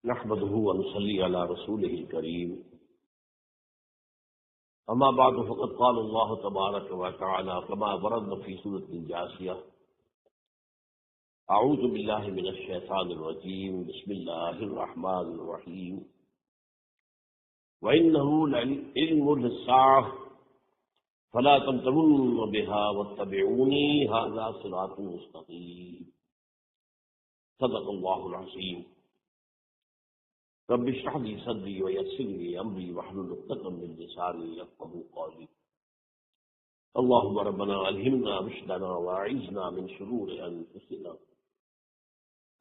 نحمده ونصلي على رسوله الكريم أما بعد فقد قال الله تبارك وتعالى كما ورد في سورة الجاثية أعوذ بالله من الشيطان الرجيم بسم الله الرحمن الرحيم وإنه لعلم للساعة فلا تمترن بها واتبعوني هذا صراط مستقيم صدق الله العظيم رب اشرح لي صدري ويسر لي امري واحلل عقدة من لساني يفقهوا قولي اللهم ربنا الهمنا رشدنا واعذنا من شرور انفسنا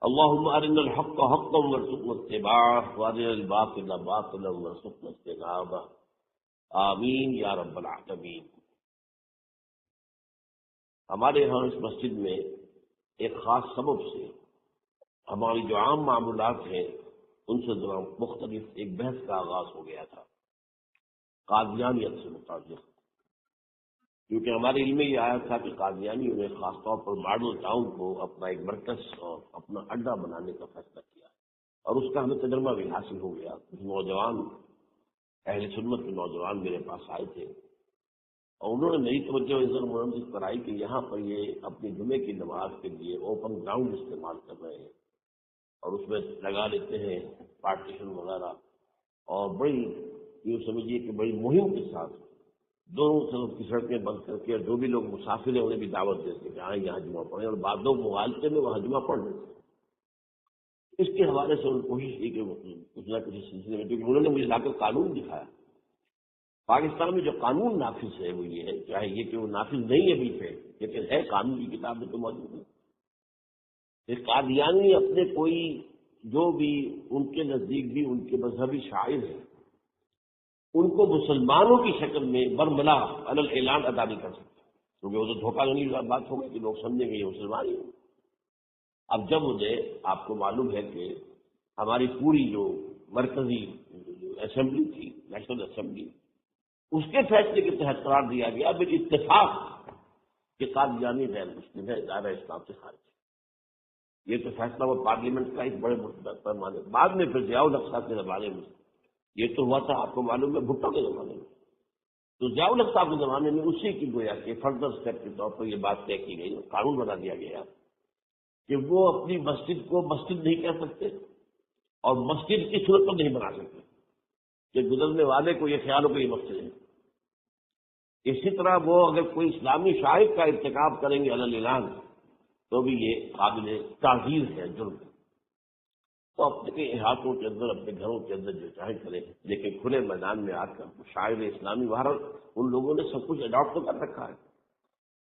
اللهم ارنا الحق حقا وارزقنا اتباعه وارنا الباطل باطلا وارزقنا اجتنابه آمین یا رب العالمین۔ ہمارے ہاں اس مسجد میں ایک خاص سبب سے ہماری جو عام معمولات ہیں ان سے مختلف ایک بحث کا آغاز ہو گیا تھا قادیانیت سے متعلق، کیونکہ ہمارے علم میں یہ آیا تھا کہ قادیانیوں نے خاص طور پر ماڈل ٹاؤن کو اپنا ایک مرکز اور اپنا اڈا بنانے کا فیصلہ کیا، اور اس کا ہمیں تجربہ بھی حاصل ہو گیا۔ کچھ نوجوان اہل سنت کے نوجوان میرے پاس آئے تھے اور انہوں نے میری توجہ اس طرح منعقد کرائی کہ یہاں پر یہ اپنی جمعے کی نماز کے لیے اوپن گراؤنڈ استعمال کر رہے ہیں اور اس میں لگا لیتے ہیں پارٹیشن وغیرہ، اور بڑی یوں سمجھیے کہ بڑی مہم کے ساتھ دونوں طرف کی سڑکیں بند کر کے جو بھی لوگ مسافر ہیں انہیں بھی دعوت دیتے کہ آئیں یہاں جمعہ پڑھیں، اور بعد لوگ مغالطے میں وہاں جمعہ پڑھ لیتے۔ اس کے حوالے سے انہوں نے کوشش کی کہ کچھ نہ کسی سلسلے میں، کیونکہ انہوں نے مجھے لا کر قانون دکھایا۔ پاکستان میں جو قانون نافذ ہے وہ یہ ہے، چاہے یہ کہ وہ نافذ نہیں ہے ابھی پہ، لیکن ہے قانون کی کتاب میں تو موجود ہے۔ قادیانی اپنے کوئی جو بھی ان کے نزدیک بھی ان کے مذہبی شاعر ہیں ان کو مسلمانوں کی شکل میں برملا علی الاعلان ادا نہیں کر سکتے، کیونکہ وہ تو دھوکہ دھڑی کی بات ہوگی کہ لوگ سمجھیں گے یہ مسلمان ہی ہوں۔ اب جب مجھے آپ کو معلوم ہے کہ ہماری پوری جو مرکزی اسمبلی تھی، نیشنل اسمبلی، اس کے فیصلے کے تحت قرار دیا گیا بال اتفاق کہ قادیانی غیر مسلم ہے، دائرہ اسلام سے خارج ہے۔ یہ تو فیصلہ وہ پارلیمنٹ کا ایک بڑے پیمانے، بعد میں پھر ضیاء الحق صاحب کے زمانے میں یہ تو ہوا تھا، آپ کو معلوم ہے بھٹو کے زمانے میں، تو ضیاء الحق صاحب کے زمانے میں اسی کی گویا کہ فردر اسٹیپ کے طور پر یہ بات طے کی گئی، قانون بنا دیا گیا کہ وہ اپنی مسجد کو مسجد نہیں کہہ سکتے اور مسجد کی صورت پر نہیں بنا سکتے کہ گزرنے والے کو یہ خیال ہو کہ یہ مسجد ہے۔ اسی طرح وہ اگر کوئی اسلامی شاعر کا ارتکاب کریں گے علی الاعلان تو بھی یہ قابل تعزیر ہے، جرم ہے۔ تو اپنے احاطوں کے اندر اپنے گھروں کے اندر جو چاہے کریں، لیکن کھلے میدان میں آ کر شاعر اسلامی باہر ان لوگوں نے سب کچھ اڈاپٹ تو کر رکھا ہے۔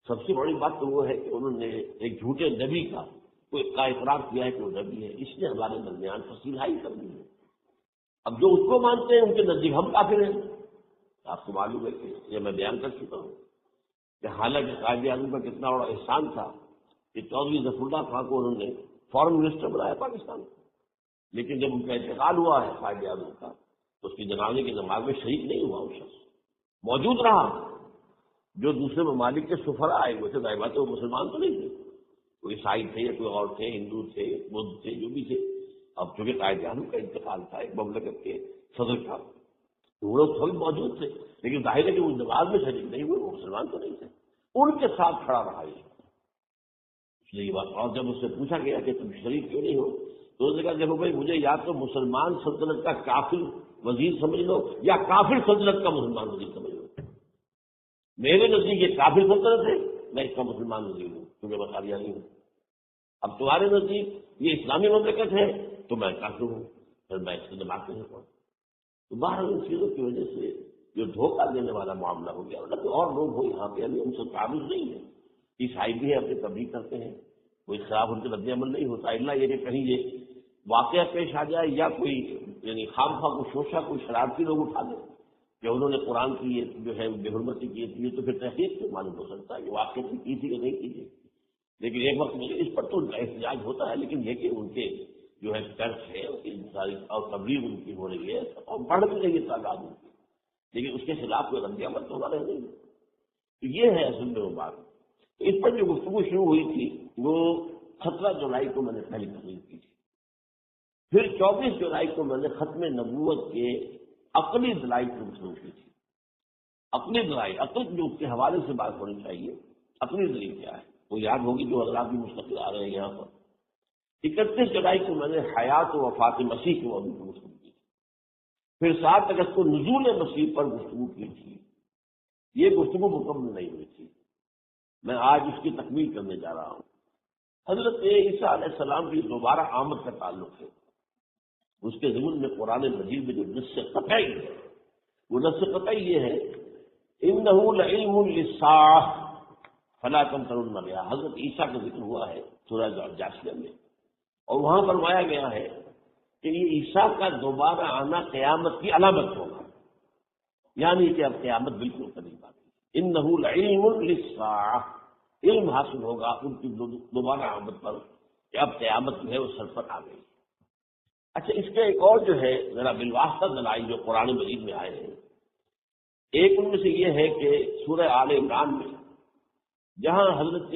سب سے بڑی بات تو وہ ہے کہ انہوں نے ایک جھوٹے نبی کا اقرار کیا ہے کہ وہ نبی ہے، اس نے ہمارے درمیان فصیل کر دی ہے۔ اب جو اس کو مانتے ہیں ان کے نزدیک ہم کافر ہیں۔ آپ کو معلوم ہے کہ یہ میں بیان کر چکا ہوں کہ حالانکہ قائد اعظم کا کتنا بڑا احسان تھا کہ چودھری ظفر اللہ خان کو انہوں نے فارن منسٹر بنایا پاکستان کو، لیکن جب ان کا انتقال ہوا ہے قائد اعظم کا تو اس کی جنازے کی نماز میں شریک نہیں ہوا، وہ شخص موجود رہا۔ جو دوسرے ممالک کے سفراء آئے ہوئے تھے، ظاہر بات ہے وہ مسلمان تو نہیں تھے، کوئی عیسائی تھے یا کوئی اور تھے، ہندو تھے، بدھ تھے، جو بھی تھے۔ اب چونکہ قائد اعظم کا انتقال تھا ایک مملکت کے صدر کا، وہ لوگ سبھی موجود تھے، لیکن ظاہر ہے کہ وہ نماز میں شریک نہیں ہوئے، وہ مسلمان تو نہیں تھے، ان کے ساتھ کھڑا رہا یہ۔ یہ بات، اور جب اس سے پوچھا گیا کہ تم شریک کیوں نہیں ہو تو اس نے کہا کہ بھائی مجھے یا تو مسلمان سلطنت کا کافر وزیر سمجھ لو یا کافر سلطنت کا مسلمان وزیر سمجھ لو۔ میرے نزدیک یہ کافر سلطنت ہے، میں اس کا مسلمان وزیر ہوں کیونکہ میں قادیانی ہوں۔ اب تمہارے نزدیک یہ اسلامی مملکت ہے تو میں کافر ہوں، پھر میں اس سے دماغ نہیں پڑا۔ تو باہر ان چیزوں کی وجہ سے جو دھوکہ دینے والا معاملہ ہو گیا، مطلب اور لوگ ہو یہاں پہ ابھی ان سے تعارف نہیں ہے، عیسائی بھی ہیں اپنی تبلیغ کرتے ہیں، کوئی خراب ان کے رد عمل نہیں ہوتا، اللہ یہ کہ کہیں یہ واقعہ پیش آ جائے یا کوئی یعنی خامخواہ کو شوشہ کوئی شرارتی لوگ اٹھا دیں کہ انہوں نے قرآن کی یہ جو ہے بے حرمتی کی ہے، تو پھر تحقیق سے معلوم ہو سکتا ہے کہ واقعہ کی تھی کہ نہیں کی تھی۔ لیکن ایک وقت مجھے اس پر تو احتجاج ہوتا ہے، لیکن یہ کہ ان کے جو ہے چرچ ہے ان کی ساری اور تبلیغ ان کی ہو رہی ہے اور بڑھ بھی رہی ہے تعداد ان کی، لیکن اس کے خلاف کوئی رد عمل تو ہمارا نہیں۔ تو یہ ہے اصل میں وہ بات۔ اس پر جو گفتگو شروع ہوئی تھی وہ 17 جولائی کو میں نے پہلی تقریر کی تھی، پھر 24 جولائی کو میں نے ختم نبوت کے عقلی دلائل پر گفتگو کی تھی. عقلی دلائل، عقل جو اس کے حوالے سے بات ہونی چاہیے، عقلی دلیل کیا ہے وہ یاد ہوگی جو حضرات بھی مستقل آ رہے ہیں یہاں پر. 31 جولائی کو میں نے حیات و وفات مسیح کے موضوع پر گفتگو کی. پھر 7 اگست کو نزول مسیح پر گفتگو کی تھی. یہ گفتگو مکمل نہیں ہوئی تھی، میں آج اس کی تکمیل کرنے جا رہا ہوں. حضرت عیسیٰ علیہ السلام کی دوبارہ آمد کا تعلق ہے. اس کے ضمن میں قرآن مجید میں جو نص قطعی ہے، وہ نص قطعی یہ ہے انہ لعلم للساعۃ فلا تمترن بها. حضرت عیسیٰ کا ذکر ہوا ہے سورہ جاثیہ میں، اور وہاں فرمایا گیا ہے کہ یہ عیسیٰ کا دوبارہ آنا قیامت کی علامت ہوگا، یعنی کہ اب قیامت بالکل قریب آ گئی. انہ لعلم للساعۃ، علم حاصل ہوگا ان کی دوبارہ آمد پر کہ اب قیامت جو ہے وہ سر پر آ گئی. اچھا، اس کے ایک اور جو ہے ذرا بالواسطہ دلائل جو قرآن مجید میں آئے ہیں، ایک ان میں سے یہ ہے کہ سورہ آل عمران میں جہاں حضرت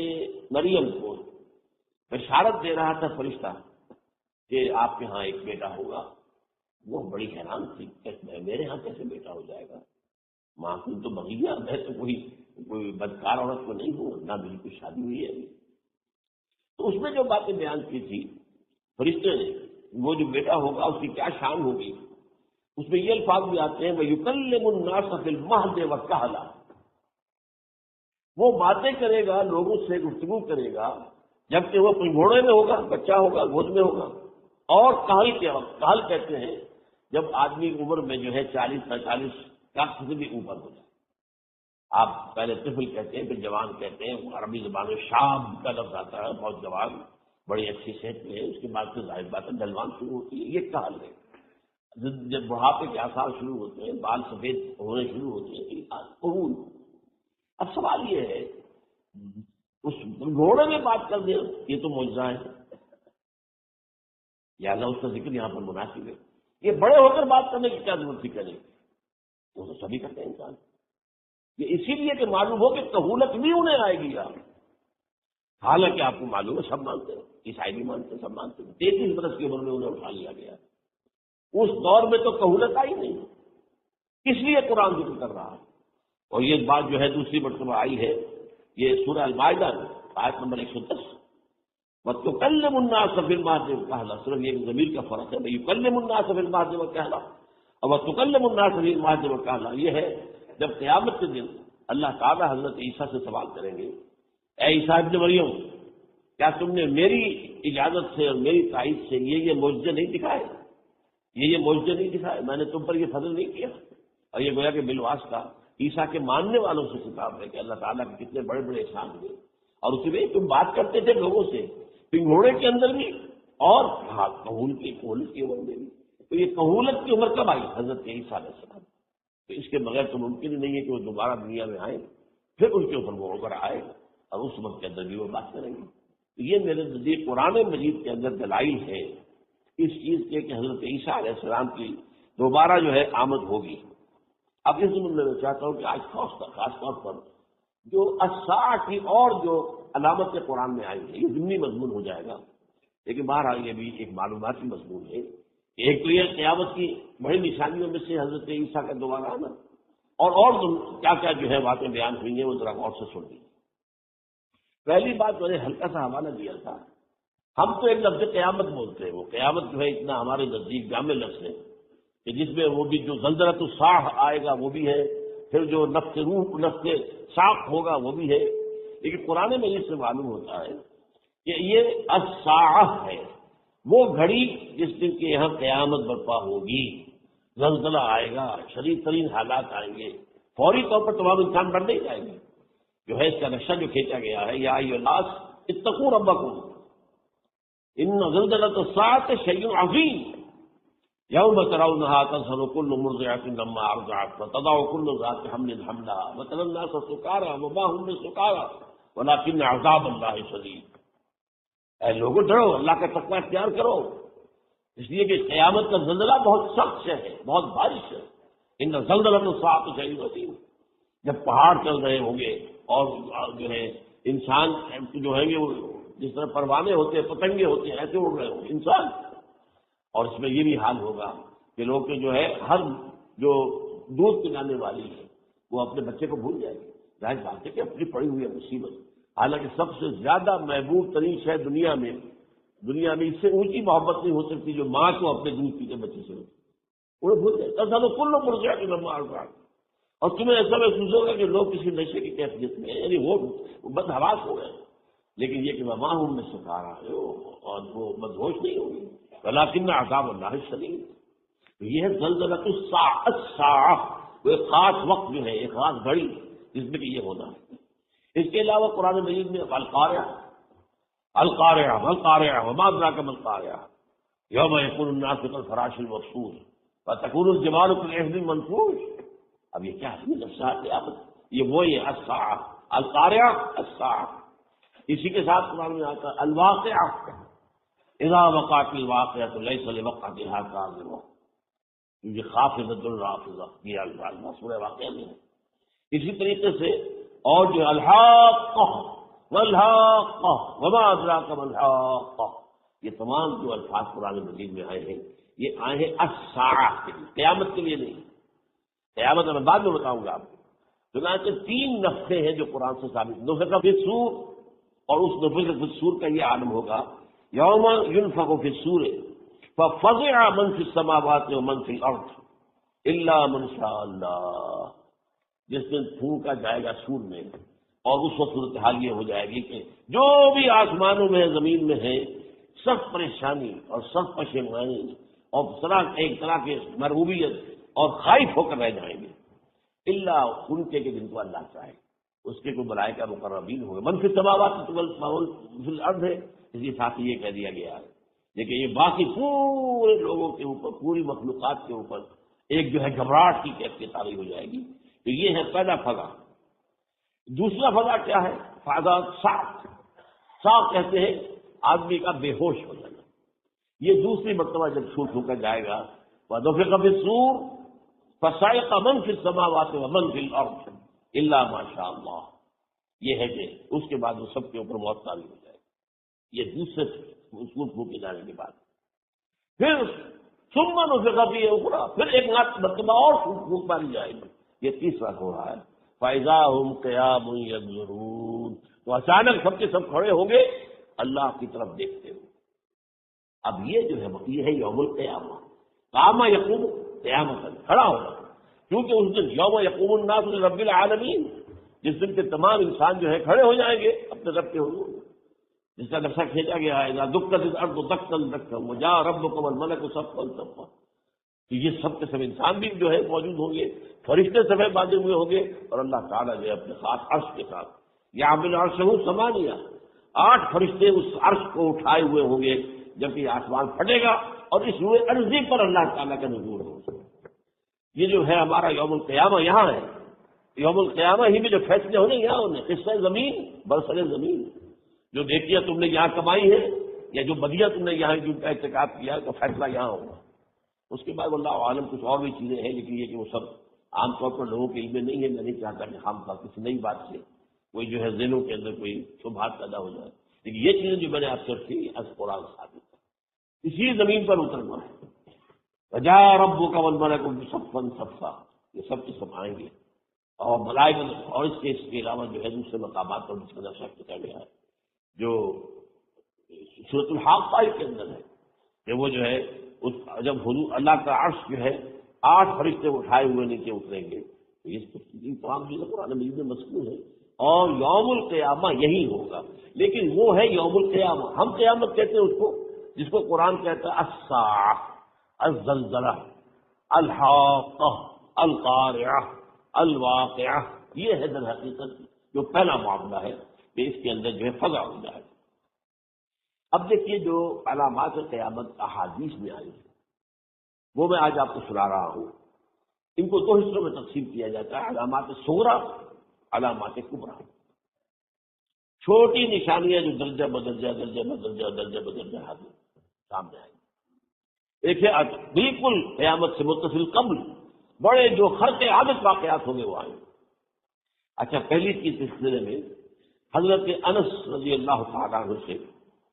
مریم کو بشارت دے رہا تھا فرشتہ کہ آپ کے ہاں ایک بیٹا ہوگا، وہ بڑی حیران تھی کہ میرے ہاں کیسے بیٹا ہو جائے گا، ماں کو تو بغیہ، میں تو کوئی بدکار عورت کو نہیں ہوں، نہ میری کوئی شادی ہوئی ہے ابھی. تو اس میں جو باتیں بیان کی تھی فرشتے نے، وہ جو بیٹا ہوگا اس کی کیا شان ہوگی، اس میں یہ الفاظ بھی آتے ہیں وَيُكَلِّمُ النَّاسَ فِي الْمَهْدِ وَكَهْلًا. وہ باتیں کرے گا، لوگوں سے گفتگو کرے گا جبکہ وہ پنگھوڑے میں ہوگا، بچہ ہوگا، گود میں ہوگا. اور کہل کے وقت، کہل کہتے ہیں جب آدمی کی عمر میں جو ہے 40-45 سے بھی اوپر ہو جائے. آپ پہلے طفل کہتے ہیں پھر جوان کہتے ہیں، عربی زبان میں شاب کا لفظ آتا ہے، بہت جوان، بڑی اچھی صحت میں ہے. اس کے بعد سے ظاہر بات ہے ڈلوان شروع ہوتی ہے، یہ کہل ہے. جب بڑھاپے کے آثار شروع ہوتے ہیں، بال سفید ہونے شروع ہوتے ہیں، قبول. اب سوال یہ ہے اس گھوڑے میں بات کر دیں، یہ تو معجزہ ہے یا اللہ، اس کا ذکر یہاں پر مناسب ہے. یہ بڑے ہو کر بات کرنے کی کیا ضرورت تھی کریں، وہ تو سبھی کرتے ہیں انسان. یہ اسی لیے کہ معلوم ہو کہ کہولت بھی انہیں آئے گی. حالانکہ آپ کو معلوم ہے سب مانتے ہیں، عیسائی بھی مانتے ہیں، سب مانتے ہیں. 33 برس کی عمر میں انہیں اٹھا لیا گیا. اس دور میں تو کہولت آئی نہیں، اس لیے قرآن ذکر کر رہا ہے. اور یہ بات جو ہے دوسری مرتبہ آئی ہے، یہ سورہ المائدہ میں آیت نمبر 110 وَتُكَلِّمُ النَّاسَ فِي الْمَهْدِ وَكَهْلًا. صرف یہ ضمیر کا فرق ہے، يُكَلِّمُ النَّاسَ فِي الْمَهْدِ وَكَهْلًا اور وَتُكَلِّمُ النَّاسَ فِي الْمَهْدِ وَكَهْلًا. یہ ہے جب قیامت کے دن اللہ تعالیٰ حضرت عیسیٰ سے سوال کریں گے، اے عیسیٰ ابن مریم، کیا تم نے میری اجازت سے اور میری تائید سے یہ معجزے نہیں دکھائے، یہ معجزے نہیں دکھائے، میں نے تم پر یہ فضل نہیں کیا. اور یہ گویا کہ بالواسطہ عیسیٰ کے ماننے والوں سے خطاب ہے کہ اللہ تعالیٰ کے کتنے بڑے بڑے احسان ہوئے. اور اسی میں تم بات کرتے تھے لوگوں سے پنگھوڑے کے اندر بھی اور کہولت کی عمر میں بھی. تو یہ کہولت کی عمر کب آئی؟ حضرت عیسیٰ علیہ السلام. تو اس کے بغیر تو ممکن ہی نہیں ہے کہ وہ دوبارہ دنیا میں آئے، پھر ان کے اوپر وہ اوپر آئے اور اس وقت کے اندر بھی وہ بات کریں گے. تو یہ میرے نزدیک قرآن مجید کے اندر دلائل ہے اس چیز کے کہ حضرت عیسیٰ علیہ السلام کی دوبارہ جو ہے آمد ہوگی. اب اس میں میں چاہتا ہوں کہ آج خاص طور پر جو الساعہ کی اور جو علامتیں قرآن میں آئی ہیں، یہ ضمنی مضمون ہو جائے گا، لیکن بہرحال یہ بھی ایک معلوماتی مضمون ہے. ایک تو یہ قیامت کی بڑی نشانیوں میں سے حضرت عیسیٰ کا دوبارہ آنا، اور کیا کیا جو ہے باتیں بیان ہوئی ہیں وہ ذرا غور سے سن لیجیے. پہلی بات میں نے ہلکا سا حوالہ دیا تھا، ہم تو ایک لفظ قیامت بولتے ہیں، وہ قیامت جو ہے اتنا ہمارے نزدیک جامع لفظ ہے کہ جس میں وہ بھی جو زلزلۃ الصاع آئے گا وہ بھی ہے، پھر جو نفس روح نفس ساق ہوگا وہ بھی ہے. لیکن قرآن میں اس سے معلوم ہوتا ہے کہ یہ الساعہ ہے، وہ گھڑی جس دن کے یہاں قیامت برپا ہوگی، زلزلہ آئے گا، شدید ترین حالات آئیں گے، فوری طور پر تمام انسان بن نہیں جائیں گے. جو ہے اس کا نقشہ جو کھینچا گیا ہے، یا ایھا الناس اتقوا ربکم ان زلزلۃ الساعۃ شیء عظیم یوم ترونها تذهل كل مرضعة عما ارضعت وتضع كل ذات حمل حملها وترى الناس سکارى وما هم بسکارى ولكن عذاب الله شدید. اے لوگوں ڈرو، اللہ کا تقوی اختیار کرو، اس لیے کہ قیامت کا زلزلہ بہت سخت ہے، بہت بارش ہے. ان زلزلۃ الساعۃ شیء عظیم. جب پہاڑ چل رہے ہوں گے اور جو ہے انسان جو ہیں گے وہ جس طرح پروانے ہوتے ہیں، پتنگے ہوتے ہیں، ایسے اڑ رہے ہوں گے انسان. اور اس میں یہ بھی حال ہوگا کہ لوگ کے جو ہے ہر جو دودھ پلانے والی ہے وہ اپنے بچے کو بھول جائے گی، ظاہر بات ہے کہ اپنی پڑی ہوئی ہے مصیبت۔ حالانکہ سب سے زیادہ محبوب ترین شے دنیا میں اس سے اونچی محبت نہیں ہو سکتی جو ماں کو اپنے دودھ پیتے بچے سے ہوتی، انہیں بھول جائے ایسا تو کل پڑ گیا کہ لمبا اور تمہیں ایسا محسوس ہوگا کہ لوگ کسی نشے کی کیفیت میں یعنی وہ بد حواس ہو گئے، لیکن یہ کہ ماں ہوں میں سکھا رہا ہے اور وہ بدہوش نہیں ہوگی، ولیکن عذاب اللہ شدید۔ یہ ہے زلزلۃ الساعہ، وہ ایک خاص وقت جو ہے، ایک خاص گھڑی جس میں کہ یہ ہونا ہے۔ اس کے علاوہ قرآن مجید میں القارعہ وما ادراک ما القارعہ یوم یکون الناس کالفراش المبثوث وتکون الجبال کالعہن المنفوش۔ اب یہ کیا ہے؟ نفسات قیامت، یہ وہی ہے الساعہ، القارعہ الساعہ۔ اسی کے ساتھ قرآن میں آتا ہے الواقعہ، اذا وقعت الواقعۃ لیس لوقعتها کاذبہ، یہ خافضۃ رافضہ، یہ الفاظ سورہ واقعہ میں ہے۔ اسی طریقے سے اور جو الحاقہ والحاقہ وما ادراک ما الحاقہ، یہ تمام جو الفاظ قرآن مجید میں آئے ہیں یہ آئے ہیں الساعہ کے لیے، قیامت کے لیے نہیں۔ قیامت میں بعد میں بتاؤں گا آپ کو۔ چنانچہ 3 نفخے ہیں جو قرآن سے ثابت، نفخہ فی الصور، اور اس نفخہ فی الصور کا یہ عالم ہوگا یوم ينفخ فی الصور ففزع من فی السماوات ومن فی الارض الا من شاء اللہ، جس دن پھونکا جائے گا سور میں، اور اس وقت صورتحال یہ ہو جائے گی کہ جو بھی آسمانوں میں زمین میں ہے سب پریشانی اور سب پشیمانی اور ایک طرح کی مرعوبیت اور خائف ہو کر رہ جائیں گے، اللہ ان کے جن کو اللہ چاہے، اس کے کوئی ملائکہ مقربین ہوں گے، من فی السماوات فی الارض ہے، اس کے ساتھ یہ کہہ دیا گیا ہے۔ لیکن یہ باقی پورے لوگوں کے اوپر، پوری مخلوقات کے اوپر ایک جو ہے گھبراہٹ کی کیفیت طاری ہو جائے گی۔ تو یہ ہے پہلا فضا۔ دوسرا فضا کیا ہے؟ فضا صاف کہتے ہیں آدمی کا بے ہوش ہو جانا۔ یہ دوسری مرتبہ جب سور پھونکا جائے گا، وَنُفِخَ فِي الصُّورِ فَصَعِقَ مَن فِي السَّمَاوَاتِ وَمَن فِي الْأَرْضِ إِلَّا مَا شَاءَ اللَّهُ۔ یہ ہے کہ اس کے بعد وہ سب کے اوپر موت طاری ہو جائے گی، یہ دوسرے سور پھونکے جانے کے بعد۔ پھر ثُمَّ نُفِخَ فِيهِ أُخْرَىٰ، پھر ایک مرتبہ اور پھونک ماری جائے گی، یہ تیسرا ہو رہا ہے۔ فَإِذَا هُمْ قِيَامٌ يَنظُرُونَ، تو اچانک سب کے سب کھڑے ہوں گے اللہ کی طرف دیکھتے ہوئے۔ اب یہ جو ہے یہ ہے یوم القیامہ، قام یقوم قیامت، کھڑا ہوگا، کیونکہ اس دن یوم یقوم الناس لرب العالمین، جس دن کے تمام انسان جو ہے کھڑے ہو جائیں گے اپنے رب کے حضور، جس کا نقشہ کھینچا گیا ہے اذا دکت الارض دکا دکا وجاء ربک والملک صفا صفا۔ تو یہ سب کے سب انسان بھی جو ہے موجود ہوں گے، فرشتے سفے باندھے ہوئے ہوں گے، اور اللہ تعالیٰ جو ہے اپنے خاص عرش کے ساتھ یحمل عرشہ ثمانیہ، 8 فرشتے اس عرش کو اٹھائے ہوئے ہوں گے جبکہ آسمان پھٹے گا اور اس روئے عرضی پر اللہ تعالیٰ کا نزول ہوگا۔ یہ جو ہے ہمارا یوم القیامہ یہاں ہے، یوم القیامہ ہی میں جو فیصلے ہونے یہاں ہونے، قصہ زمین برسر زمین، جو نیکیاں تم نے یہاں کمائی ہے یا جو بدیاں تم نے یہاں جو ارتکاب کیا ہے تو فیصلہ یہاں ہوگا۔ اس کے بعد اللہ عالم کچھ اور بھی چیزیں ہیں، لیکن یہ کہ وہ سب عام طور پر لوگوں کے علم میں نہیں ہے، میں نہیں چاہتا کہ ہم کا کسی نئی بات سے کوئی جو ہے ذہنوں کے اندر کوئی شبہات پیدا ہو جائے، لیکن یہ چیزیں جو میں نے آپ سے کی از قرآن ثابت ہے، اسی زمین پر اترنا ہے۔ وجاء ربک والملک صفا صفا، یہ سب کے سب آئیں گے، اور ملائکہ، اور اس کے علاوہ جو ہے دوسرے مقامات پر جس کا نقشہ کیا گیا ہے جو سورۃ الحاقہ کے اندر ہے کہ وہ جو ہے جب حضور اللہ کا عرش جو ہے 8 فرشتے اٹھائے ہوئے نیچے اتریں گے، تو یہ تمام چیزیں قرآن مجید میں مذکور ہے، اور یوم القیامہ یہی ہوگا۔ لیکن وہ ہے یوم القیامہ، ہم قیامت کہتے ہیں اس کو جس کو قرآن کہتا ہے الساعہ، الزلزلہ، الحاقہ، القارعہ، الواقعہ، یہ ہے در حقیقت جو پہلا معاملہ ہے کہ اس کے اندر جو ہے فضا ہو جائے۔ اب دیکھیے جو علامات قیامت احادیث میں آئی ہیں وہ میں آج آپ کو سنا رہا ہوں۔ ان کو 2 حصوں میں تقسیم کیا جاتا ہے، علامات صغریٰ، علامات کبریٰ۔ چھوٹی نشانیاں جو درجہ بدرجہ حاضر سامنے آئی۔ ایک ہے بالکل قیامت سے متصل قبل بڑے جو خرق عادت واقعات ہوں گے وہ آئیں۔ اچھا، پہلی چیز سلسلے میں حضرت انس رضی اللہ تعالیٰ عنہ سے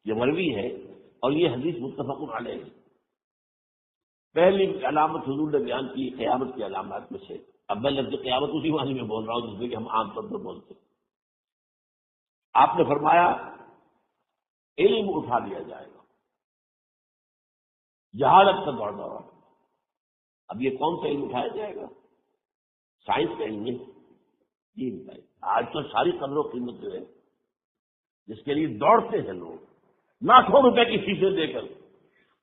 یہ مروی ہے، اور یہ حدیث متفق علیہ ہے پہلی علامت حضور نے بیان کی قیامت کی علامات میں سے. اب میں لفظ قیامت اسی معنی میں بول رہا ہوں جس میں کہ ہم عام طور پر بولتے ہیں. آپ نے فرمایا علم اٹھا لیا جائے گا، جہالت کا دور دورہ. اب یہ کون سا علم اٹھایا جائے گا؟ سائنس کا علم نہیں، دین کا علم. آج تو ساری قدر و قیمت جو ہے جس کے لیے دوڑتے ہیں لوگ لاکھوں روپے کی فیسیں دے کر،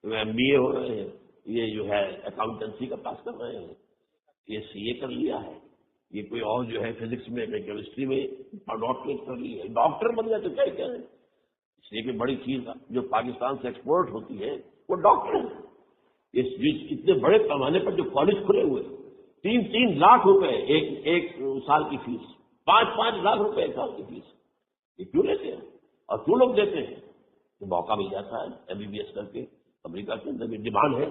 MBA ہو رہے ہیں، یہ جو ہے اکاؤنٹنسی کا پاس کر رہے ہیں، یہ CA کر لیا ہے، یہ کوئی اور جو ہے فزکس میں کیمسٹری میں ڈاکٹریٹ کر لی ہے، ڈاکٹر بن گیا تو کیا ہے. اس لیے کہ بڑی چیز جو پاکستان سے ایکسپورٹ ہوتی ہے وہ ڈاکٹر ہے. اس بیچ اتنے بڑے پیمانے پر جو کالج کھلے ہوئے 3 لاکھ روپے ایک سال کی فیس، 5 لاکھ روپے ایک سال کی فیس، یہ کیوں لیتے ہیں اور کیوں لوگ دیتے ہیں؟ تو موقع مل جاتا ہے. MBBS کر کے امریکہ کے اندر بھی ڈیمانڈ ہے،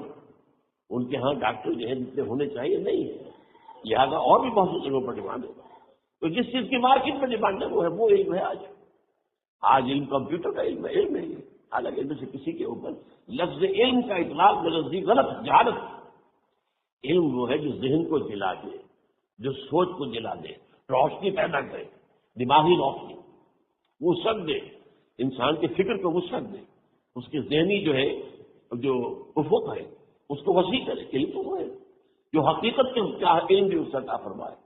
ان کے ہاں ڈاکٹر جو ہے جتنے ہونے چاہیے نہیں ہے، لہٰذا اور بھی بہت سی جگہوں پر ڈیمانڈ ہوگا. تو جس چیز کی مارکیٹ میں ڈیمانڈ ہے وہ علم ہے. آج علم کمپیوٹر کا علم ہے. حالانکہ ان میں سے کسی کے اوپر لفظ علم کا اطلاق نزدیک غلط جہالت. علم وہ ہے جو ذہن کو جلا دے، جو سوچ کو جلا دے، روشنی پیدا کرے، دماغی روشنی وسعت دے، انسان کے فکر کو وسعت دے، اس کے ذہنی جو ہے جو افق ہے اس کو وسیع کرے. علم تو وہ ہے جو حقیقت کے کیا علم بھی وسعت عطا فرمائے.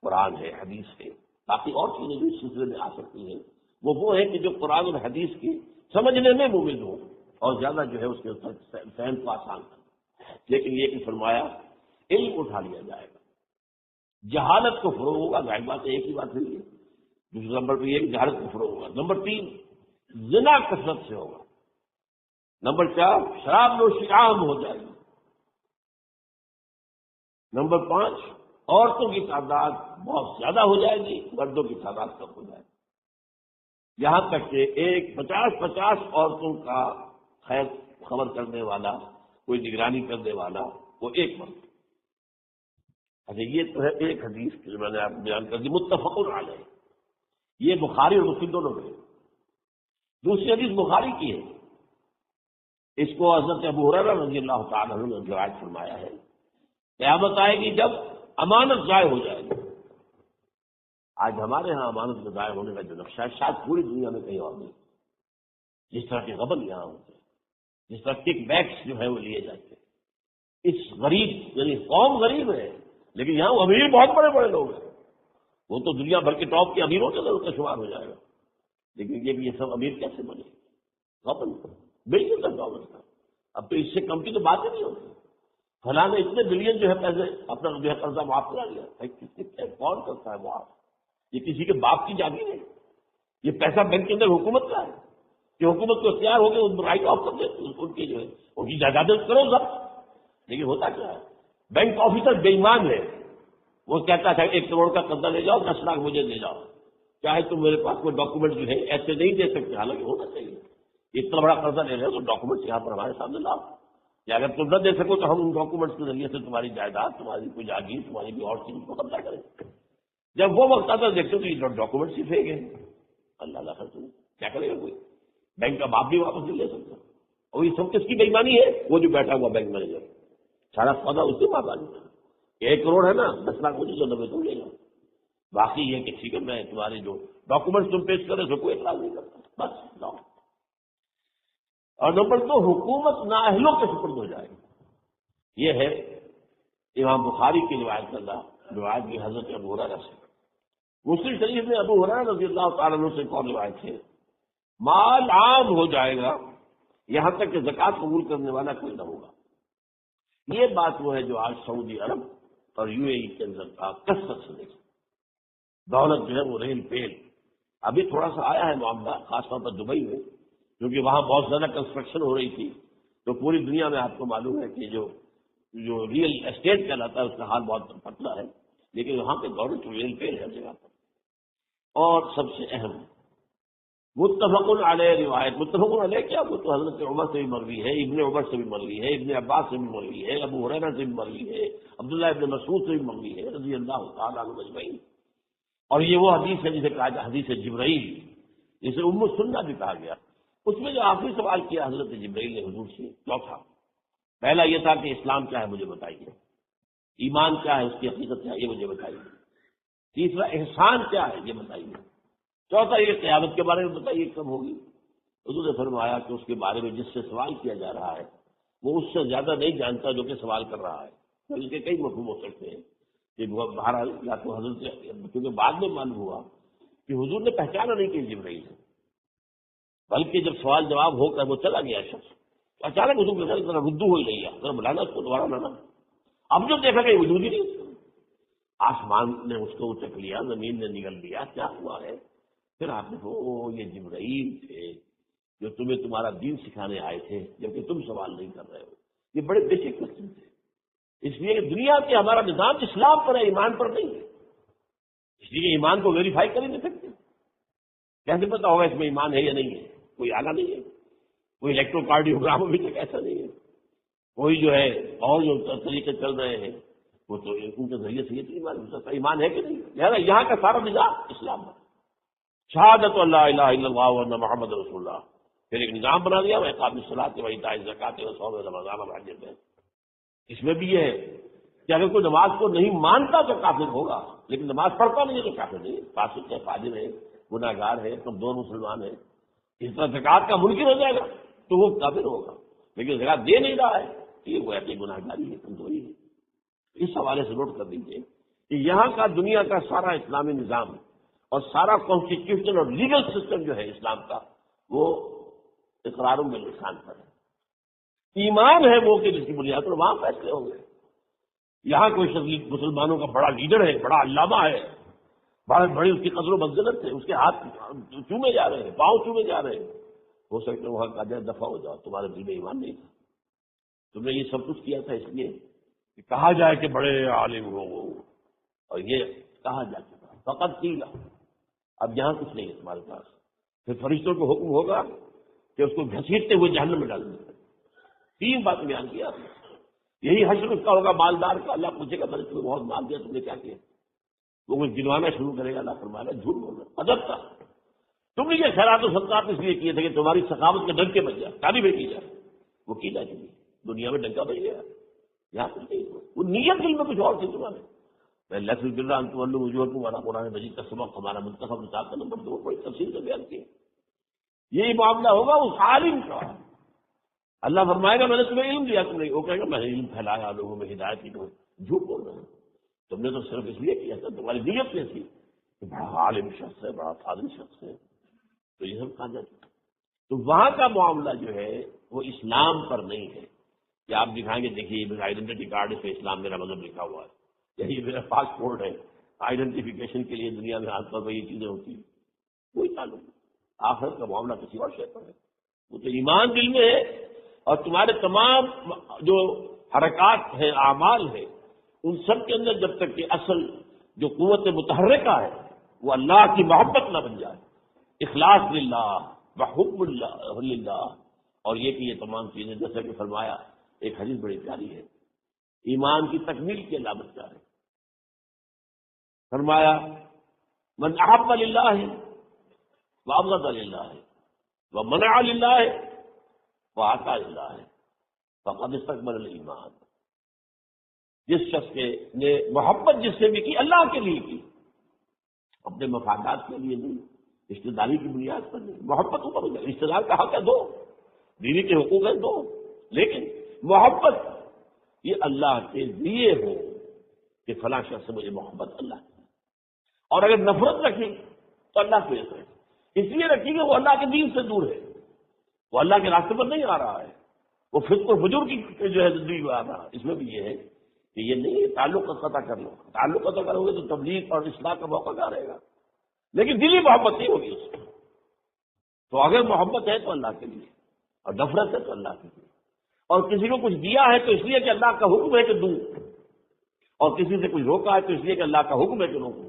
قرآن ہے، حدیث ہے، باقی اور چیزیں جو اس سلسلے میں آ سکتی ہیں وہ ہے کہ جو قرآن اور حدیث کی سمجھنے میں مومن ہو اور زیادہ جو ہے اس کے فہم کو آسان کر. لیکن یہ کہ فرمایا علم اٹھا لیا جائے گا، جہالت کو فروغ ہوگا. ظاہر بات ہے ایک ہی بات ہوئی ہے. دوسرے نمبر پہ یہ کہ جہالت کو فروغ ہوگا. نمبر 3 زنا کثرت سے ہوگا. نمبر 4 شراب نوشی عام ہو جائے گی. نمبر 5 عورتوں کی تعداد بہت زیادہ ہو جائے گی، مردوں کی تعداد کم ہو جائے گی. یہاں تک کہ 50 عورتوں کا خیر خبر کرنے والا، کوئی نگرانی کرنے والا، وہ ایک مرد. اچھا یہ تو ہے ایک حدیث جو میں نے آپ کو بیان کر دی، متفق علیہ. یہ بخاری اور مسلم دونوں میں. دوسری حدیث بخاری کی ہے، اس کو حضرت ابو ہریرہ رضی اللہ تعالی عنہ نے روایت فرمایا ہے. قیامت آئے گی جب امانت ضائع ہو جائے گی. آج ہمارے ہاں امانت کے ضائع ہونے کا جو نقشہ ہے شاید پوری دنیا میں کہیں اور نہیں. جس طرح کے غبن یہاں ہوتے ہیں، جس طرح کک بیکس جو ہے وہ لیے جاتے ہیں. اس غریب یعنی قوم غریب ہے لیکن یہاں وہ امیر بہت بڑے بڑے لوگ ہیں. وہ تو دنیا بھر کے ٹاپ کے امیروں کے اندر کا شمار ہو جائے گا. لیکن یہ سب امیر کیسے بنے؟ غبن بالکل تک دولت کا. اب تو اس سے کم کی تو بات ہی نہیں ہوتی. فلاں نے اتنے بلین جو ہے پیسے اپنا جو ہے قرضہ معاف کرا لیا. کون کرتا ہے معاف؟ یہ کسی کے باپ کی جاگیر ہے. یہ پیسہ بینک کے اندر حکومت کا ہے کہ حکومت کو اختیار ہو گئے رائٹ آف کر دے ان کی جو ہے ان کی جائیدادیں کرو سب. لیکن ہوتا کیا ہے؟ بینک آفیسر بے ایمان ہے. وہ کہتا تھا 1 کروڑ کا قرضہ لے جاؤ، 10 لاکھ مجھے دے جاؤ، چاہے تم میرے پاس کوئی ڈاکومنٹ جو ہے ایسے نہیں دے سکتے. حالانکہ ہونا چاہیے. اتنا بڑا قرضہ لے رہے ہو تو ڈاکومنٹس یہاں پر ہمارے سامنے لاؤ. یا اگر تم نہ دے سکو تو ہم ان ڈاکومنٹس کے ذریعے سے تمہاری جائیداد، تمہاری کوئی جاگیر، تمہاری بھی اور چیز کو قبضہ کریں. جب وہ وقت آتا دیکھتے تو یہ ڈاکومنٹس ہی پھینک گئے. اللہ خرچ کیا کرے گا کوئی؟ بینک کا باپ بھی واپس نہیں لے سکتا. اور یہ سب کس کی بےایمانی ہے؟ وہ جو بیٹھا ہوا بینک مینیجر، سارا سودا اس سے مانگا. 1 کروڑ ہے نا، 10 لاکھ مجھے 90 تم لے جاؤ. باقی یہ کہ ٹھیک ہے میں تمہارے جو ڈاکومنٹس تم پیش کرے تو کوئی اعتراض نہیں کرتا، بس لاؤ. اور نمبر 2 حکومت نااہلوں کے سپرد ہو جائے گی. یہ ہے امام بخاری کی روایت کردہ روایت کی حضرت ابو ہریرہ سے. مسلم شریف میں ابو ہریرہ رضی اللہ تعالیٰ عنہ سے ایک اور روایت ہے، مال عام ہو جائے گا یہاں تک کہ زکوٰۃ قبول کرنے والا کوئی نہ ہوگا. یہ بات وہ ہے جو آج سعودی عرب اور UAE کے اندر کا کثرت سے دیکھیں. دولت جو ہے وہ ریل پیل. ابھی تھوڑا سا آیا ہے معاملہ خاص طور پر دبئی میں، کیونکہ وہاں بہت زیادہ کنسٹرکشن ہو رہی تھی. تو پوری دنیا میں آپ کو معلوم ہے کہ جو ریئل اسٹیٹ کہلاتا ہے اس کا حال بہت پتلا ہے. لیکن وہاں پہ دولت ریل پیل ہے جگہ پر. اور سب سے اہم متفق علیہ روایت. متفق علیہ کیا؟ وہ تو حضرت عمر سے بھی مروی ہے، ابن عمر سے بھی مروی ہے، ابن عباس سے بھی مروی ہے، ابو ہریرہ سے بھی مروی ہے، عبداللہ ابن مسعود سے بھی مروی ہے رضی اللہ تعالیٰ عنہ اجمعین. اور یہ وہ حدیث ہے جسے کہا جائے حدیث جبرائیل، جسے سنہ بھی کہا گیا. اس میں جو آخری سوال کیا حضرت جبرائیل نے حضور سے چوتھا، پہلا یہ تھا کہ اسلام کیا ہے مجھے بتائیے، ایمان کیا ہے، اس کی حقیقت کیا ہے یہ مجھے بتائیے، تیسرا احسان کیا ہے یہ بتائیے، چوتھا یہ قیامت کے بارے میں بتائیے کب ہوگی۔ حضور نے فرمایا کہ اس کے بارے میں جس سے سوال کیا جا رہا ہے وہ اس سے زیادہ نہیں جانتا جو کہ سوال کر رہا ہے۔ تو اس کے کئی مفہوم ہو سکتے ہیں کہ بہرحال یا تو حضرت، کیونکہ بعد میں معلوم ہوا کہ حضور نے پہچانا نہیں کہ جبرائیل ہے، بلکہ جب سوال جواب ہو کر وہ چلا گیا شخص، تو اچانک حضور کے ذرا ردو ہو ہی نہیں ہے، ذرا بلانا اس کو دوبارہ لانا۔ اب جو دیکھا کہ وجود ہی نہیں، آسمان نے اس کو اچک لیا، زمین نے نگل لیا، کیا ہوا ہے؟ پھر آپ نے کہا یہ جبرائیل تھے جو تمہیں تمہارا دین سکھانے آئے تھے، جبکہ تم سوال نہیں کر رہے ہو۔ یہ بڑے بیسک کوشچن تھے، اس لیے کہ دنیا کے ہمارا نظام اسلام پر ہے، ایمان پر نہیں ہے، اس لیے ایمان کو ویریفائی کر ہی نہیں سکتے۔ کیسے پتا ہوگا اس میں ایمان ہے یا نہیں ہے؟ کوئی آلہ نہیں ہے، کوئی الیکٹروکارڈیوگرام ابھی تک ایسا نہیں ہے، کوئی جو ہے اور جو طریقے چل رہے ہیں وہ تو ان کے ذریعے سے یہ ایمان ہو سکتا ہے، ایمان ہے کہ نہیں؟ لہٰذا یہاں کا سارا نظام اسلام ہے، شہادت اللہ الہ الا اللہ وان محمد رسول اللہ، پھر ایک نظام بنا دیا وہ اقام الصلاۃ و ایتاء الزکوٰۃ و صوم رمضان و حج البیت۔ اس میں بھی یہ ہے کہ اگر کوئی نماز کو نہیں مانتا تو کافر ہوگا، لیکن نماز پڑھتا نہیں ہے تو کافر نہیں، فاسق ہے، فاجر ہے، گناہ گار ہے، کمزور مسلمان ہے، اس طرح زکوٰۃ کا منکر ہو جائے گا تو وہ کافر ہوگا، لیکن زکوٰۃ دے نہیں رہا ہے تو یہ گویا کہ گناہ گاری ہے، کمزوری ہے۔ اس حوالے سے نوٹ کر دیجیے کہ یہاں کا دنیا کا سارا اسلامی نظام اور سارا کانسٹیٹیوشن اور لیگل سسٹم جو ہے اسلام کا وہ اقرار باللسان پر ہے، ایمان ہے وہ کہ جس کی بنیاد پر وہاں فیصلے ہوں گے۔ یہاں کوئی شخص مسلمانوں کا بڑا لیڈر ہے، بڑا علامہ ہے، بڑی بڑی اس کی قدر و منزلت ہے، اس کے ہاتھ چومے جا رہے ہیں، پاؤں چومے جا رہے ہیں، ہو سکتا ہے وہاں کا جائے دفع ہو جاؤ، تمہارے دل میں ایمان نہیں تھا، تم نے یہ سب کچھ کیا تھا اس لیے کہ کہا جائے کہ بڑے عالم ہو وہ، اور یہ کہا جا چکا فقط قیلا، اب یہاں کچھ نہیں ہے تمہارے پاس۔ پھر فرشتوں کو حکم ہوگا کہ اس کو گھسیٹتے ہوئے جہنم میں ڈال دیں۔ تین بات بیان کیا آپ نے، یہی حشر اس کا ہوگا مالدار کا، اللہ پوچھے گا میں نے تمہیں بہت مال دیا، تم نے کیا کیا؟ وہ کچھ گنوانا شروع کرے گا، اللہ فرمائے گا جھوٹ بولنا ادب تھا، تم نے یہ خیرات و صدقات اس لیے کیے تھے کہ تمہاری سخاوت کے ڈنکے بج جائے، تعریف کی جائے، وہ کی جائے گی، دنیا میں ڈنکا بج گیا، یہاں کچھ نہیں، وہ نیت دل میں کچھ اور تھی تمہارے۔ میں لفظ بلّہ انتم وجوہ تمہارا قرآن مجید کا سبق ہمارا منتخب نصاب کا نمبر 2 بڑی تفصیل سے بیان کیا، یہی معاملہ ہوگا اس عالم کا۔ اللہ فرمائے گا میں نے تمہیں علم دیا، تم نے، وہ کہے گا میں نے علم پھیلایا لوگوں میں ہدایت کی، تمہیں جھوٹ بول رہے ہیں، تم نے تو صرف اس لیے کیا تھا، تمہاری نیت یہ تھی کہ بڑا عالم شخص ہے، بڑا فاضل شخص ہے، تو یہ سب کہا جاتا ہے۔ تو وہاں کا معاملہ جو ہے وہ اسلام پر نہیں ہے کہ آپ دکھائیں گے دیکھیے میرا آئیڈینٹی کارڈ اس پہ اسلام میرا مذہب لکھا ہوا ہے، یہی میرا پاسپورٹ ہے، آئیڈینٹیفیکیشن کے لیے دنیا میں عام طور پر یہ چیزیں ہوتی ہیں، کوئی تعلق نہیں، آخرت کا معاملہ کسی اور شے پر ہے، وہ تو ایمان دل میں ہے، اور تمہارے تمام جو حرکات ہیں، اعمال ہیں، ان سب کے اندر جب تک کہ اصل جو قوت متحرکہ ہے وہ اللہ کی محبت نہ بن جائے، اخلاص للہ وحب اللہ للہ، اور یہ کہ یہ تمام چیزیں جیسا کہ فرمایا، ایک حدیث بڑی پیاری ہے، ایمان کی تکمیل کی علامت کیا ہے؟ فرمایا من احب للہ وابغض للہ ومنع للہ وآتا للہ فقد استکمل الایمان، جس شخص کے نے محبت جس سے بھی کی اللہ کے لیے کی، اپنے مفادات کے لیے نہیں، رشتے داری کی بنیاد پر نہیں، محبت اوپر ہو جائے، رشتے دار کا حق ہے دو، بیوی کے حقوق ہیں دو، لیکن محبت یہ اللہ کے لیے ہو کہ فلاں شخص سے مجھے محبت اللہ کی، اور اگر نفرت رکھی تو اللہ کے لیے اس لیے رکھی کہ وہ اللہ کے دین سے دور ہے، وہ اللہ کے راستے پر نہیں آ رہا ہے، وہ فسق و فجور کی جو ہے زندگی میں آ رہا ہے۔ اس میں بھی یہ ہے کہ یہ نہیں ہے تعلق قطع کر لو، تعلق قطع کرو گے تو تبلیغ اور اصلاح کا موقع کہاں رہے گا، لیکن دلی محبت نہیں ہوگی اس کو۔ تو اگر محبت ہے تو اللہ کے لیے، اور نفرت ہے تو اللہ کے لیے، اور کسی کو کچھ دیا ہے تو اس لیے کہ اللہ کا حکم ہے کہ دوں، اور کسی سے کچھ روکا ہے تو اس لیے کہ اللہ کا حکم ہے کہ روکو،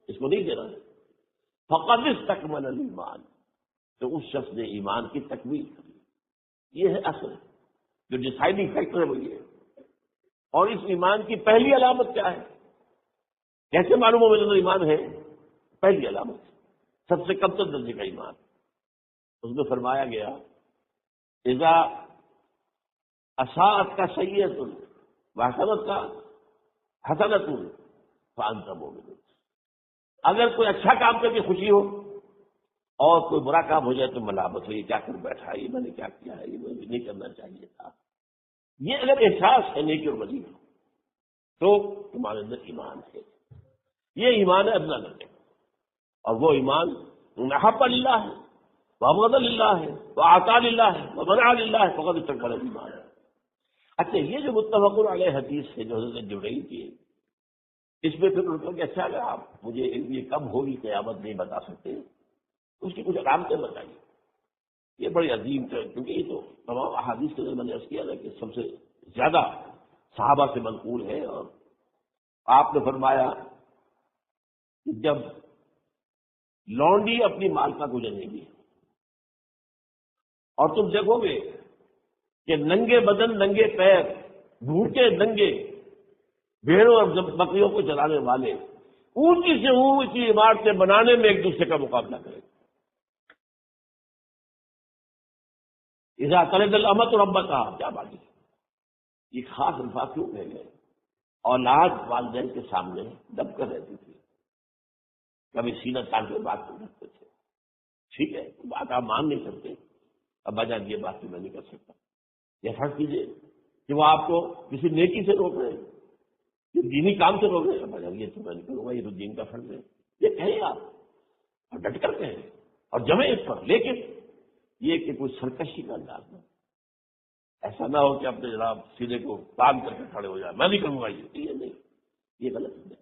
اس کو نہیں دینا ہے۔ فقد استکمل الایمان، تو اس شخص نے ایمان کی تکمیل کی، یہ ہے اصل جو ڈیسائیڈنگ فیکٹر ہے وہ یہ ہے۔ اور اس ایمان کی پہلی علامت کیا ہے؟ کیسے معلوم ہو میرے اندر ایمان ہے؟ پہلی علامت سب سے کم تر درجے کا ایمان، اس میں فرمایا گیا اذا اساءت کا سیئۃ وحسنت کا حسنۃ فانت مومن، اگر کوئی اچھا کام کر کے خوشی ہو اور کوئی برا کام ہو جائے تو ملامت ہو، یہ کیا کر بیٹھا، یہ میں نے کیا کیا ہے، یہ مجھے نہیں کرنا چاہیے تھا۔ یہ اگر احساس ہے نیکی اور بدی تو تمہارے اندر ایمان ہے، یہ ایمان ہے ادنا کرنے کا، اور وہ ایمان محب اللہ ہے، وابغض اللہ ہے، وآطاع اللہ ہے، ومنع اللہ ہے، فقد استکبر الایمان ہے۔ اچھا، یہ جو متفق علیہ حدیث ہے جو حضرت جبرائیل کی ہے، اس میں پھر ان کو کہ اچھا اگر آپ مجھے یہ کب ہوگی قیامت نہیں بتا سکتے، اس کی کچھ علامتیں بتائیے۔ یہ بڑی عظیم ہے، کیونکہ یہ تو تمام احادیث کے اندر میں نے عرض کیا تھا کہ سب سے زیادہ صحابہ سے منقول ہے، اور آپ نے فرمایا کہ جب لونڈی اپنی مالکہ کو جنے گی اور تم دیکھو گے کہ ننگے بدن، ننگے پیر، بھوکے ننگے بھیڑوں اور بکریوں کو چلانے والے اونچی سے اونچی عمارتیں بنانے میں ایک دوسرے کا مقابلہ کریں، اذا تلد الامۃ ربتها، کیا بات ہے، یہ خاص الفاظ کیوں کہے گئے؟ اولاد والدین کے سامنے دب کر رہتی تھی، کبھی سینہ تان کے بات کر رکھتے تھے، ٹھیک ہے بات آپ مان نہیں سکتے، ابا جان یہ بات تو میں نہیں کر سکتا، یہ فرض کیجیے کہ وہ آپ کو کسی نیکی سے روک رہے ہیں، یہ دینی کام سے روک رہے ہیں، ابا جان یہ تو میں نہیں کروں گا، یہ تو دین کا فرض ہے، یہ کہیں آپ اور ڈٹ کر کہیں اور جمیں اس پر، لیکن یہ کہ کوئی سرکشی کا انداز نہ، ایسا نہ ہو کہ اپنے جناب سینے کو تان کر کے کھڑے ہو جائے، میں نہیں کروں گا، یہ نہیں، یہ غلط ہے۔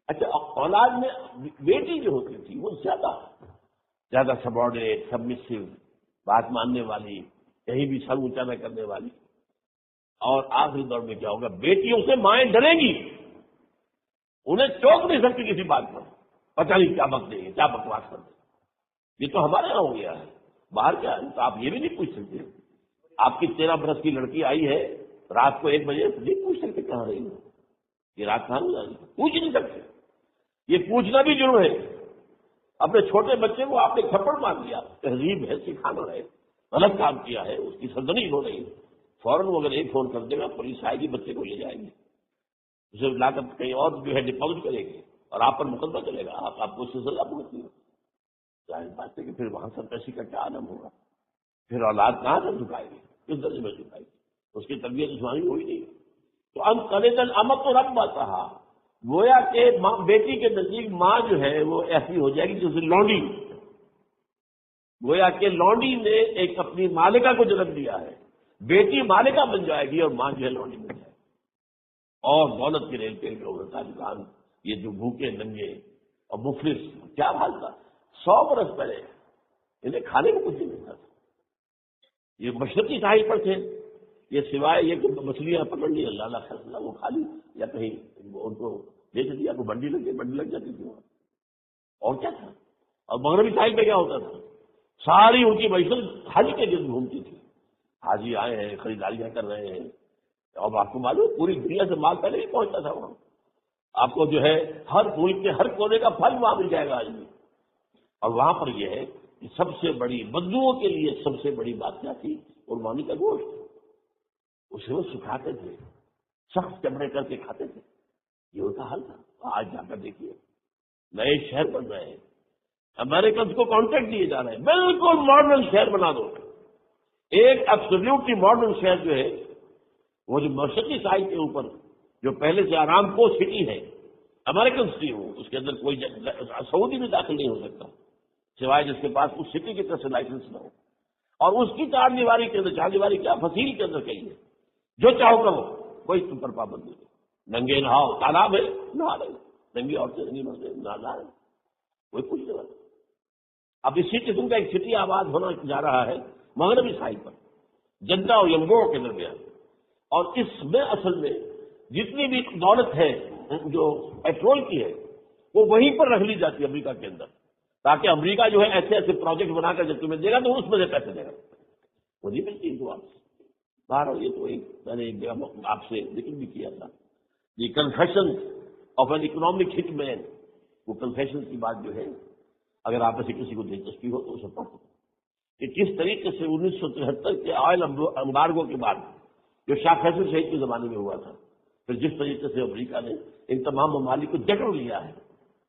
اچھا، اولاد میں بیٹی جو ہوتی تھی وہ زیادہ سبارڈینیٹ، سبمسو، بات ماننے والی، کہیں بھی سر اونچا نہ کرنے والی، اور آخری دور میں کیا ہوگا، بیٹیوں سے مائیں ڈریں گی، انہیں چوک نہیں سکتی کسی بات پر، پتہ نہیں کیا بک دیں گے، کیا بکواس کر دیں گے، یہ تو ہمارے یہاں ہو گیا ہے، باہر کیا ہے تو آپ یہ بھی نہیں پوچھ سکتے، آپ کی 13 برس کی لڑکی آئی ہے رات کو 1 بجے، نہیں پوچھ سکتے کہاں رہی ہو، یہ رات کہاں ہو جائے، پوچھ نہیں سکتے، یہ پوچھنا بھی جرم ہے۔ اپنے چھوٹے بچے کو آپ نے تھپڑ مار دیا، تہذیب ہے، سکھانا ہے، غلط کام کیا ہے، اس کی سرزنش ہو رہی ہے، فوراً وہ اگر ایک فون کر دے گا پولیس آئے گی، بچے کو لے جائے گی، اسے لا کر کہیں اور جو ہے ڈپازٹ کرے گی اور آپ پر مقدمہ چلے گا، آپ کو اس سے سزا بھگتنی ہوگی۔ ظاہر بات ہے کہ پھر وہاں سرکشی کا کیا عالم ہوگا، پھر اولاد کہاں سے جھکائے گی، کس درجے میں جھکائے گی، اس کی تربیت جسمانی ہوئی نہیں۔ تو ام قلد الامۃ ربتها، گویا کہ بیٹی کے نزدیک ماں جو ہے وہ ایسی ہو جائے گی جیسے لونڈی، گویا کہ لونڈی نے ایک اپنی مالکہ کو جنم دیا ہے، بیٹی مالکہ بن جائے گی اور ماں جو ہے لونڈی بن جائے گی، اور دولت کے ریل پہ تاجران یہ جو بھوکے ننگے اور مفلس، کیا حال تھا 100 برس پہلے انہیں کھانے کو کچھ نہیں ملتا تھا، یہ مشرقی ساحل پر تھے، یہ سوائے یہ کہ مچھلیاں پکڑ لی، اللہ خیر وہ کھا لی، یا کہیں ان کو بیچ دیا، کو بنڈی لگ جاتی تھی وہاں، اور کیا تھا۔ اور مغربی ساحل پہ کیا ہوتا تھا، ساری ان کی معیشت حج کے گرد گھومتی تھی، حاجی آئے ہیں، خریداریاں کر رہے ہیں، اور آپ کو معلوم پوری دنیا سے مال پہلے ہی پہنچتا تھا وہاں، آپ کو جو ہے ہر ملک کے ہر کونے کا پھل وہاں مل جائے گا آج بھی۔ اور وہاں پر یہ ہے کہ سب سے بڑی بدبوؤں کے لیے سب سے بڑی بات کیا تھی، قربانی کا گوشت، اسے وہ سکھاتے تھے، سخت چمڑے کر کے کھاتے تھے، یہ ان کا حل تھا۔ آج جا کر دیکھیے نئے شہر بن رہے ہیں، امریکنز کو کانٹریکٹ دیے جا رہے ہیں، بالکل ماڈرن شہر بنا دو، ایک ایبسولوٹلی ماڈرن شہر جو ہے وہ جو مشرقی ساحل کے اوپر جو پہلے سے آرام کو سٹی ہے، امریکن سٹی ہو، اس کے اندر کوئی سعودی بھی داخل نہیں ہو سکتا سوائے جس کے پاس اس سٹی کی طرف سے لائسنس نہ ہو، اور اس کی چار دیواری کے اندر، چار دیواری کیا فصیل کے اندر کہیں ہے، جو چاہو کرو، کوئی تم پر پابند نہیں، ننگے نہاؤ، تالاب ہے نہا رہے، ننگی عورتیں ننگی مرضی نہا رہے، کوئی کچھ نہیں رہا۔ اب اسی قسم کا ایک سٹی آباد ہونا جا رہا ہے مغربی ساحل پر، جدہ اور ینگوڑ کے درمیان، اور اس میں اصل میں جتنی بھی دولت ہے جو پیٹرول کی ہے وہ وہیں پر رکھ لی جاتی ہے امریکہ کے اندر، تاکہ امریکہ جو ہے ایسے ایسے پروجیکٹ بنا کر جب تمہیں دے گا تو اس میں سے پیسے دے گا، وہ نہیں ملتی تو آپ سے باہر۔ یہ تو ایک میں نے ایک جگہ آپ سے ذکر بھی کیا تھا، یہ کنفیشن آف این اکنامک ہٹ مین، وہ کنفیشن کی بات جو ہے اگر آپ سے کسی کو دلچسپی ہو تو اسے پڑھو کہ کس طریقے سے 1973 کے آئل امبارگو کے بعد جو شاہ فیصل شہید کے زمانے میں ہوا تھا. پھر جس طریقے سے امریکہ نے ان تمام ممالک کو جکڑ لیا ہے،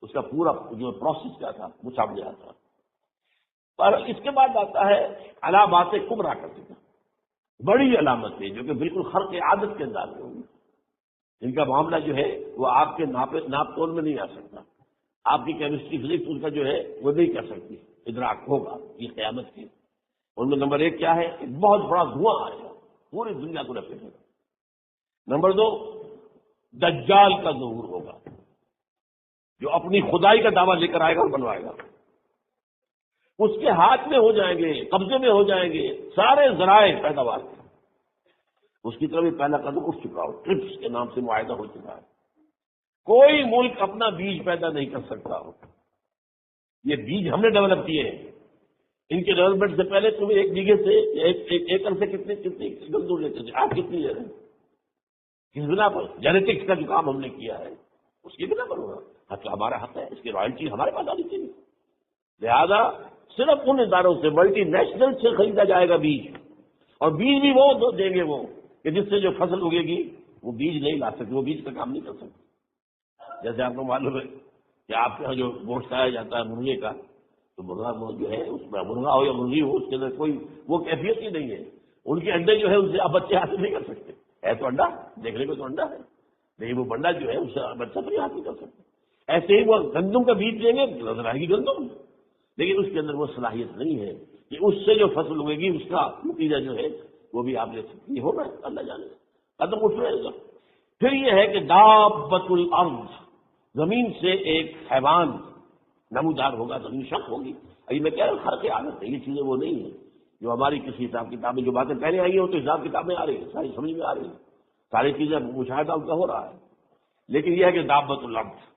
اس کا پورا جو پروسیس کیا تھا وہ سامنے آتا ہے. اور اس کے بعد آتا ہے علامات کبریٰ کا ذکر، بڑی علامتیں جو کہ بالکل خرق عادت کے انداز میں ہوگی، جن کا معاملہ جو ہے وہ آپ کے ناپ تول میں نہیں آ سکتا. آپ کی کیمسٹری فزکس ان کا جو ہے وہ نہیں کر سکتی ادراک ہوگا یہ قیامت کی. ان میں نمبر 1 کیا ہے؟ ایک بہت بڑا دھواں آئے گا، پوری دنیا کو لپیٹے گا. نمبر 2 دجال کا ظہور ہوگا، جو اپنی خدائی کا دعویٰ لے کر آئے گا اور بنوائے گا. اس کے ہاتھ میں ہو جائیں گے، قبضے میں ہو جائیں گے سارے ذرائع پیداوار کے. اس کی طرف پہلا قدم اٹھ چکا ہو، ٹرپس کے نام سے معاہدہ ہو چکا ہے. کوئی ملک اپنا بیج پیدا نہیں کر سکتا ہو. یہ بیج ہم نے ڈیولپ کیے ہیں. ان کے ڈیولپمنٹ سے پہلے تم ایک بیگھے سے ایک ایکڑ سے کتنی گندم لیتے تھے، آپ کتنی لے رہے ہیں؟ کس بنا پر؟ جینیٹکس کا جو کام ہم نے کیا ہے اس کی بنا پر ہوگا. حق ہمارا حق ہے، اس کی رائلٹی ہمارے پاس آنی چاہیے. لہذا صرف ان اداروں سے ملٹی نیشنل سے خریدا جائے گا بیج، اور بیج بھی وہ دیں گے وہ کہ جس سے جو فصل اگے گی وہ بیج نہیں لا سکتے، وہ بیج کا کام نہیں کر سکتے. جیسے آپ کو معلوم ہے کہ آپ کے یہاں جو گوشت کھایا جاتا ہے مرغے کا، تو مرغا جو ہے اس میں مرغا ہو یا مرغی ہو اس کے اندر کوئی وہ کیفیت ہی نہیں ہے. ان کے انڈے جو ہے ان سے آپ بچے حاصل نہیں کر سکتے. ہے تو انڈا، دیکھنے کو تو انڈا ہے، لیکن وہ بنڈا جو ہے اس سے بچہ تو نہیں حاصل کر سکتے. ایسے ہی وہ گندم کا بیج لیں گے، نظر آئے گی گندم، لیکن اس کے اندر وہ صلاحیت نہیں ہے کہ اس سے جو فصل اگے گی اس کا نتیجہ جو ہے وہ بھی آپ لے سکتے. یہ ہوگا اللہ جانے، قدم اٹھ رہے گا. پھر یہ ہے کہ دابۃ الارض، زمین سے ایک حیوان نمودار ہوگا، زمین شق ہوگی. ابھی میں کہہ رہا ہوں خرق عادت ہے، یہ چیزیں وہ نہیں ہیں جو ہماری کسی حساب کتاب میں جو باتیں پہلے آئی ہیں وہ تو حساب کتاب میں آ رہی ہیں، ساری سمجھ میں آ رہی ہیں، ساری چیزیں مشاہدہ ان کا ہو رہا ہے. لیکن یہ ہے کہ دابۃ الارض،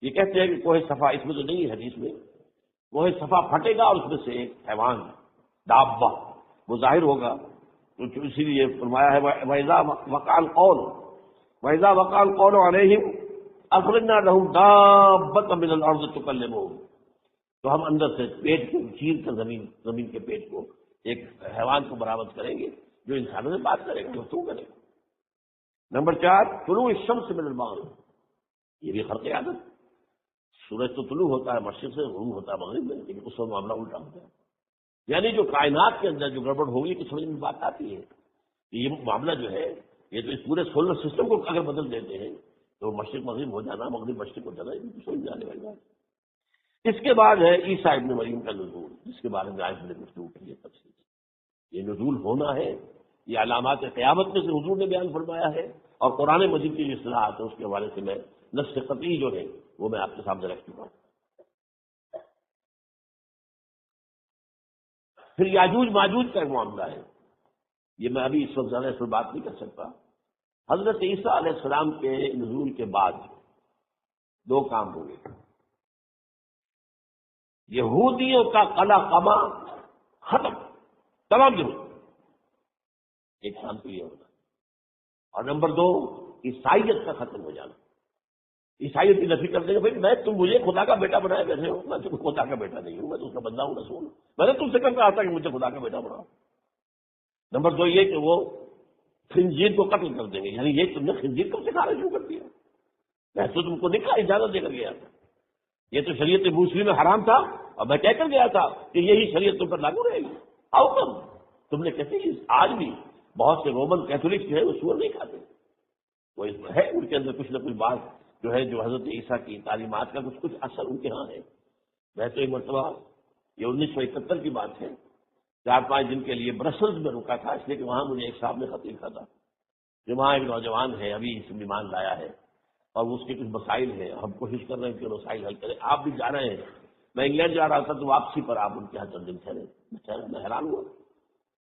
یہ کہتے ہیں کہ کوہ صفا، اس میں تو نہیں ہے حدیث میں، کوہ صفا پھٹے گا اور اس میں سے ایک حیوان دابہ وہ ظاہر ہوگا. تو اسی لیے فرمایا ہے وَإِذَا وَقَعَ الْقَوْلُ وَإِذَا وَقَعَ الْقَوْلُ عَلَيْهِمْ أَخْرَجْنَا لَهُمْ دَابَّةً مِّنَ الْأَرْضِ تُكَلِّمُهُمْ. تو ہم اندر سے پیٹ کو چیر کر زمین کے پیٹ کو ایک حیوان کو برآمد کریں گے جو انسانوں سے بات کرے گا، گفتگو کرے گا. نمبر 4 طلوع الشمس من المغرب، یہ بھی خرق عادت. سورج تو طلوع ہوتا ہے مشرق سے، غروب ہوتا ہے مغرب میں، لیکن اس وقت معاملہ الٹا ہوتا ہے. یعنی جو کائنات کے اندر جو گڑبڑ ہوگی تو سمجھ میں بات آتی ہے. یہ معاملہ جو ہے یہ تو اس پورے سولر سسٹم کو اگر بدل دیتے ہیں تو مشرق مغرب ہو جانا، مغرب مشرق ہو جانا، یہ سمجھ جانے والی بات. اس کے بعد ہے عیسیٰ ابن مریم کا نزول، جس کے بارے میں آج ہم نے گفتگو کی ہے تفصیل سے. یہ نزول ہونا ہے، یہ علامات قیامت میں سے حضور نے بیان فرمایا ہے، اور قرآن مجید کی جو اصطلاحات ہے اس کے حوالے سے میں نص قطعی جو ہے وہ میں آپ کے سامنے رکھ چکا ہوں. پھر یاجوج ماجوج کا ایک معاملہ ہے، یہ میں ابھی اس وقت زیادہ اس پر بات نہیں کر سکتا. حضرت عیسیٰ علیہ السلام کے نزول کے بعد 2 کام ہوئے. یہودیوں کا قلع قمع ختم، تمام یہود، ایک کام تو یہ ہونا. اور نمبر 2 عیسائیت کا ختم ہو جانا. عیسائیت کی نفی کر دیں گے، بھائی تم مجھے خدا کا بیٹا بنایا بیٹھے ہو، میں تم خدا کا بیٹا نہیں ہوں، میں تو اس کا بندہ ہوں، رسول ہوں. میں نے تم سے کب کہا تھا کہ مجھے خدا کا بیٹا بناؤ. نمبر 2 یہ کہ وہ خنزیر کو قتل کر دیں گے. یعنی یہ تم نے خنزیر کب سے کھانا شروع کر دیا؟ میں تو تم کو نہیں کہا، اجازت دے کر گیا تھا. یہ تو شریعت موسوی میں حرام تھا اور میں کہہ کر گیا تھا کہ یہی شریعت تم پر لاگو رہے گی. آؤ کم تم نے کیسے. آج بھی بہت سے رومن کیتھولک جو ہے وہ سور نہیں کھاتے، وہ اس میں ہے ان کے اندر کچھ نہ کچھ بات جو ہے جو حضرت عیسیٰ کی تعلیمات کا کچھ اثر ان کے ہاں ہے. میں تو ایک مرتبہ یہ 1971 کی بات ہے، 4-5 دن کے لیے برسلز میں رکا تھا، اس لیے کہ وہاں مجھے ایک صاحب نے خط لکھا تھا کہ وہاں ایک نوجوان ہے ابھی اس میں ایمان لایا ہے اور اس کے کچھ مسائل ہیں، ہم کوشش کر رہے ہیں کہ مسائل حل کریں. آپ بھی جا رہے ہیں، میں انگلینڈ جا رہا تھا تو واپسی پر آپ ان کے یہاں چند دن ٹھہرے. میں حیران ہوا،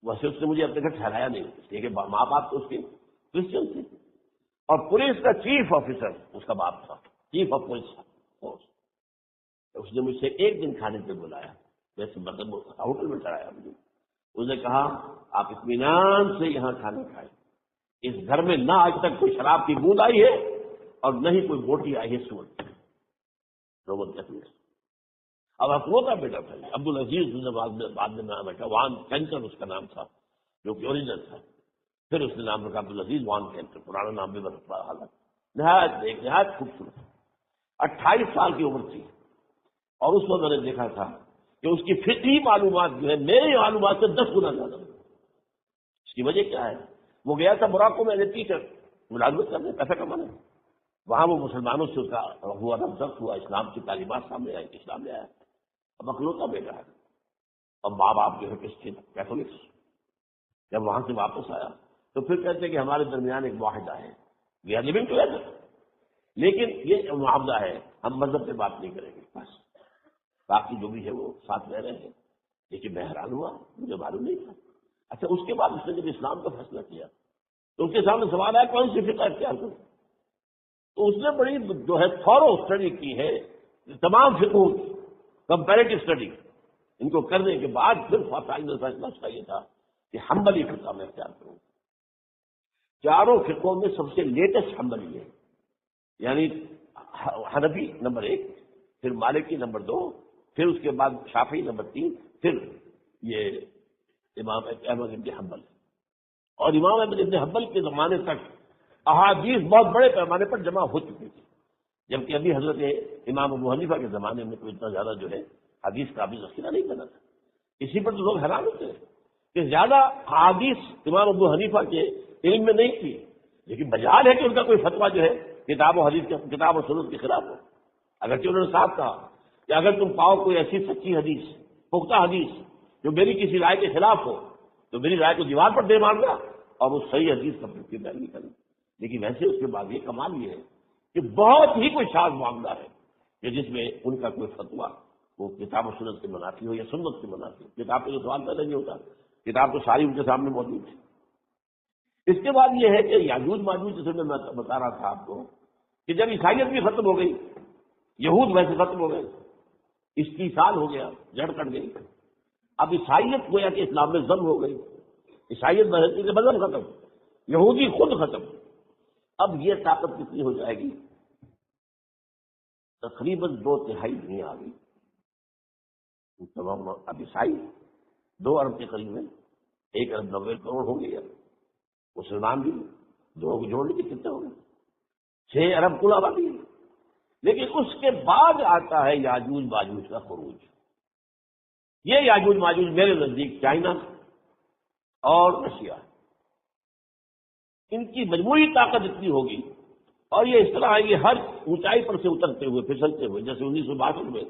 ویسے اس نے مجھے اپنے گھر ٹھہرایا نہیں، اس لیے کہ ماں باپ تو اس کے کرسچن تھے اور پولیس کا چیف آفیسر اس کا باپ تھا، چیف آف پولیس فورس. اس نے مجھ سے 1 دن کھانے پہ بلایا، ویسے مطلب ہوٹل میں ٹھہرایا مجھے. اس نے کہا آپ اطمینان سے یہاں کھانا کھائیں، اس گھر میں نہ آج تک کوئی شراب کی بوند آئی ہے اور نہ ہی کوئی بوٹی آئی ہے سور رومن کیتھولک. اب اکلوتا بیٹا تھا عبدالعزیز، بعد میں نام رکھا، وہاں کینسر اس کا نام تھا جو کہ اوریجنل تھا. پھر اس نے نام رکھا عبدالعزیز وان کینٹر، پرانا نام بھی بتا، حالت نہایت خوبصورت، 28 سال کی عمر تھی، اور اس وقت میں نے دیکھا تھا کہ اس کی فقہی معلومات جو ہے میری معلومات سے 10 گنا زیادہ۔ اس کی وجہ کیا ہے؟ وہ گیا تھا موراکو میں ٹیچر ملازمت کرنے، پیسہ کمانے، وہاں وہ مسلمانوں سے اس کا ہوا ربط ہوا، اسلام کی تعلیمات سامنے آئی، اسلام لے آیا، اب اکلوتا بیٹا ہے، اور ماں باپ جو ہے کرسچن کیتھولکس۔ جب وہاں سے واپس آیا تو پھر کہتے ہیں کہ ہمارے درمیان ایک معاہدہ ہے، وی آر لیونگ ٹوگیدر، لیکن یہ معاہدہ ہے ہم مذہب پہ بات نہیں کریں گے، بس باقی جو بھی ہے وہ ساتھ رہ رہے ہیں۔ لیکن میں حیران ہوا، مجھے معلوم نہیں تھا۔ اچھا، اس کے بعد اس نے جب اسلام کا فیصلہ کیا تو اس کے سامنے سوال آیا کون سی فقہ اختیار کروں؟ تو اس نے بڑی جو ہے تھورو اسٹڈی کی ہے تمام فقہوں کی، کمپیریٹو اسٹڈی، ان کو کرنے کے بعد پھر فائنل فیصلہ اس کا یہ تھا کہ حنبلی فقہ میں اختیار کروں۔ چاروں فقہوں میں سب سے لیٹسٹ حنبلی ہے، یعنی حنفی نمبر 1، پھر مالکی نمبر 2، پھر اس کے بعد شافعی نمبر 3، پھر یہ امام احمد بن حنبل۔ اور امام احمد بن حنبل کے زمانے تک احادیث بہت بڑے پیمانے پر جمع ہو چکی تھی، جبکہ ابھی حضرت امام ابو حنیفہ کے زمانے میں کوئی اتنا زیادہ جو ہے حدیث کا بھی ذخیرہ نہیں کرنا تھا۔ اسی پر تو لوگ حیران ہوتے ہیں کہ زیادہ حدیث امام ابو حنیفہ کے علم میں نہیں تھی، لیکن مجال ہے کہ ان کا کوئی فتویٰ جو ہے کتاب و حدیث کتاب و سنت کے خلاف ہو۔ اگرچہ انہوں نے صاحب کہا کہ اگر تم پاؤ کوئی ایسی سچی حدیث، پختہ حدیث جو میری کسی رائے کے خلاف ہو تو میری رائے کو دیوار پر دے مارنا اور اس صحیح حدیث کا پھر پیروی کرنا۔ لیکن ویسے اس کے بعد یہ کمال یہ ہے کہ بہت ہی کوئی شاذ معاملہ ہے کہ جس میں ان کا کوئی فتویٰ وہ کتاب و سنت سے منافی ہو یا سنت سے منافی ہو۔ کتاب پہ تو سوال پیدا نہیں ہوتا، کتاب تو ساری ان کے سامنے موجود ہے۔ اس کے بعد یہ ہے کہ یاجوج ماجوج جیسے میں بتا رہا تھا آپ کو کہ جب عیسائیت بھی ختم ہو گئی، یہود ویسے ختم ہو گئے، استیصال ہو گیا، جڑ کٹ گئی، اب عیسائیت گویا کہ اسلام میں ضم ہو گئی، عیسائیت بہتی کے بدن ختم، یہودی خود ختم۔ اب یہ طاقت کتنی ہو جائے گی؟ تقریباً 2/3 دنیا آ گئی تمام۔ اب عیسائی 2 ارب کے قریب ہے، 1 ارب 90 کروڑ ہو گئی، اب مسلمان بھی 2 کو جوڑ لیجیے کتنے ہو گئے، 6 ارب کل آبادی ہے۔ لیکن اس کے بعد آتا ہے یاجوج ماجوج کا خروج۔ یہ یاجوج ماجوج میرے نزدیک چائنا اور رشیا، ان کی مجموعی طاقت اتنی ہوگی اور یہ اس طرح ہے کہ ہر اونچائی پر سے اترتے ہوئے پھسلتے ہوئے، جیسے 1962 میں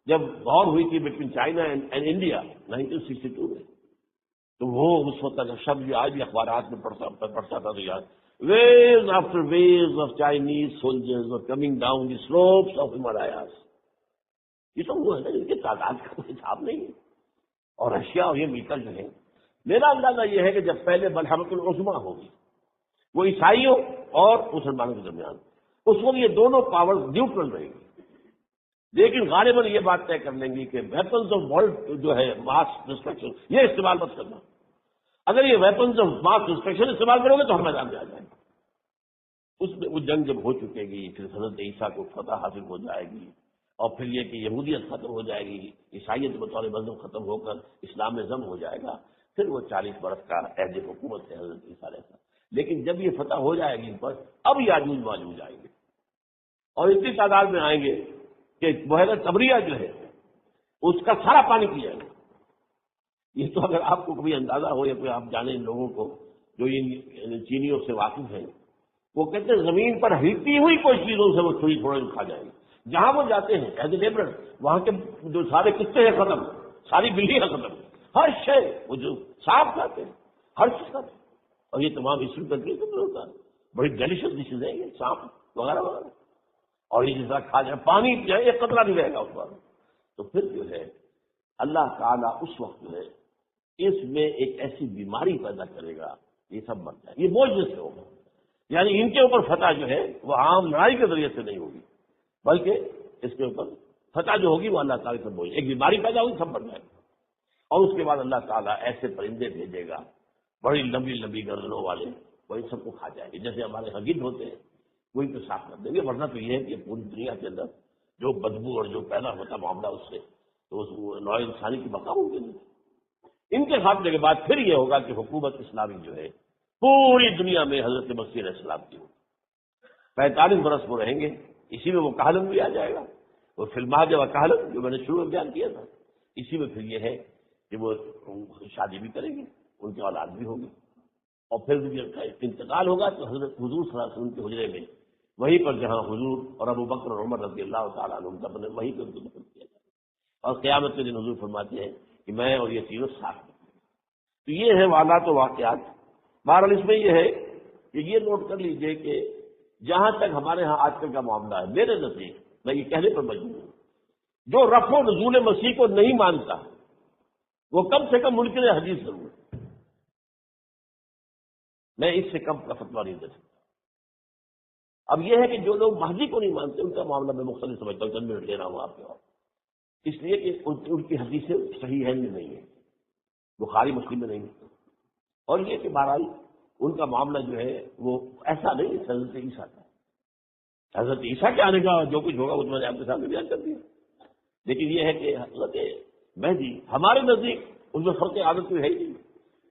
جب وار ہوئی تھی بٹوین چائنا اینڈ انڈیا 1962 میں، تو وہ اس وقت کا شبد جو آج بھی اخبارات میں پڑھتا تھا تو یاد، waves after waves of Chinese soldiers are coming down the slopes of Himalayas. یہ تو وہ ہے نا ان کی تعداد کا کوئی حساب نہیں ہے۔ اور رشیا اور یہ مل کر جو ہے، میرا اندازہ یہ ہے کہ جب پہلے ملحمۃ العظمیٰ ہوگی وہ عیسائیوں اور مسلمانوں کے درمیان، اس وقت یہ دونوں پاور نیوٹرل رہیں گی، لیکن غالباً یہ بات طے کر لیں گی کہ ویپنز آف ورلڈ جو ہے ماس ڈسٹرکشن یہ استعمال مت کرنا۔ اگر یہ ویپنز آف ماس ڈسٹرکشن استعمال کرو گے تو ہم میدان میں آ جائیں گے۔ اس میں وہ جنگ جب ہو چکے گی، پھر حضرت عیسیٰ کو فتح حاصل ہو جائے گی، اور پھر یہ کہ یہودیت ختم ہو جائے گی، عیسائیت بطور مذہب ختم ہو کر اسلام میں ضم ہو جائے گا، پھر وہ 40 برس کا عہد حکومت ہے حضرت عیسیٰ علیہ السلام۔ لیکن جب یہ فتح ہو جائے گی ان پر، اب یاجوج ماجوج آئیں گے اور اتنی تعداد میں آئیں گے کہ بحیرہ طبریہ جو ہے اس کا سارا پانی پی جائے گا۔ یہ تو اگر آپ کو کبھی اندازہ ہو یا کوئی آپ جانیں ان لوگوں کو جو ان چینیوں سے واقف ہیں، وہ کہتے ہیں زمین پر ہلتی ہوئی کوئی چیزوں سے وہ تھوڑی تھوڑی کھا جائیں گے۔ جہاں وہ جاتے ہیں ایز اے لیبرر، وہاں کے جو سارے کتے ہیں ختم، ساری بلیاں ختم، ہر شے وہ جو صاف کھاتے ہیں، ہر چیز کھاتے ہیں۔ اور یہ تمام ایسٹرن کنٹریز میں ہوتا ہے، بڑی ڈیلیشیس ڈشز ہیں یہ سانپ وغیرہ وغیرہ، اور یہ جیسا کھا جائے پانی پی جائے ایک قطرہ نہیں رہے گا اس بار۔ تو پھر جو ہے اللہ تعالیٰ اس وقت جو ہے اس میں ایک ایسی بیماری پیدا کرے گا، یہ سب مر جائے، یہ معجزے سے ہوگا۔ یعنی ان کے اوپر فتح جو ہے وہ عام لڑائی کے ذریعے سے نہیں ہوگی، بلکہ اس کے اوپر فتح جو ہوگی وہ اللہ تعالیٰ سے بوجھے، ایک بیماری پیدا ہوگی سب مر جائے گا۔ اور اس کے بعد اللہ تعالیٰ ایسے پرندے بھیجے گا بڑی لمبی لمبی گردنوں والے، وہ ان سب کو کھا جائیں گے، جیسے ہمارے گدھ ہوتے ہیں وہی تو صاف کر دیں گے۔ ورنہ تو یہ ہے کہ پوری دنیا کے اندر جو بدبو اور جو پیدا ہوتا معاملہ اس سے تو اس نوع انسانی کی بقا ممکن نہیں۔ ان کے خاتمے کے بعد پھر یہ ہوگا کہ حکومت اسلامی جو ہے پوری دنیا میں حضرت مسیح علیہ السلام کی 45 برس وہ رہیں گے، اسی میں وہ کہلم بھی آ جائے گا، وہ فلما جب کہلم جو میں نے شروع میں بیان کیا تھا، اسی میں پھر یہ ہے کہ وہ شادی بھی کریں گے، ان کی اولاد بھی ہوگی، اور پھر جب انتقال ہوگا تو حضرت حضور صلی اللہ علیہ وسلم کے حجرے میں وہیں پر جہاں حضور اور ابو بکر اور عمر رضی اللہ تعالیٰ عنہ کا بنے وہیں پہ ان کو دفن کیا جائے، اور قیامت کے دن حضور فرماتے ہیں کہ میں اور یہ تینوں ساتھ ہیں۔ تو یہ ہے وعدات و واقعات۔ بہرحال اس میں یہ ہے کہ یہ نوٹ کر لیجئے کہ جہاں تک ہمارے ہاں آج کل کا معاملہ ہے، میرے نزدیک میں یہ کہنے پر مجبور ہوں، جو رفع و نزول مسیح کو نہیں مانتا وہ کم سے کم منکر حدیث ضرور ہے، میں اس سے کم کا فتویٰ نہیں دے سکتا۔ اب یہ ہے کہ جو لوگ مہدی کو نہیں مانتے ان کا معاملہ میں مختلف سمجھتا ہوں، چند منٹ لے رہا ہوں آپ کے اور اس لیے کہ ان کی حدیثیں صحیح ہیں نہیں ہے، بخاری مسلم میں نہیں، اور یہ کہ بہرحال ان کا معاملہ جو ہے وہ ایسا نہیں ہے حضرت عیسیٰ کا۔ حضرت عیسیٰ کے آنے کا جو کچھ ہوگا وہ تو میں نے آپ کے سامنے بیان کر دیا، لیکن یہ ہے کہ حضرت مہدی ہمارے نزدیک ان میں فرق عادت کوئی ہے ہی نہیں،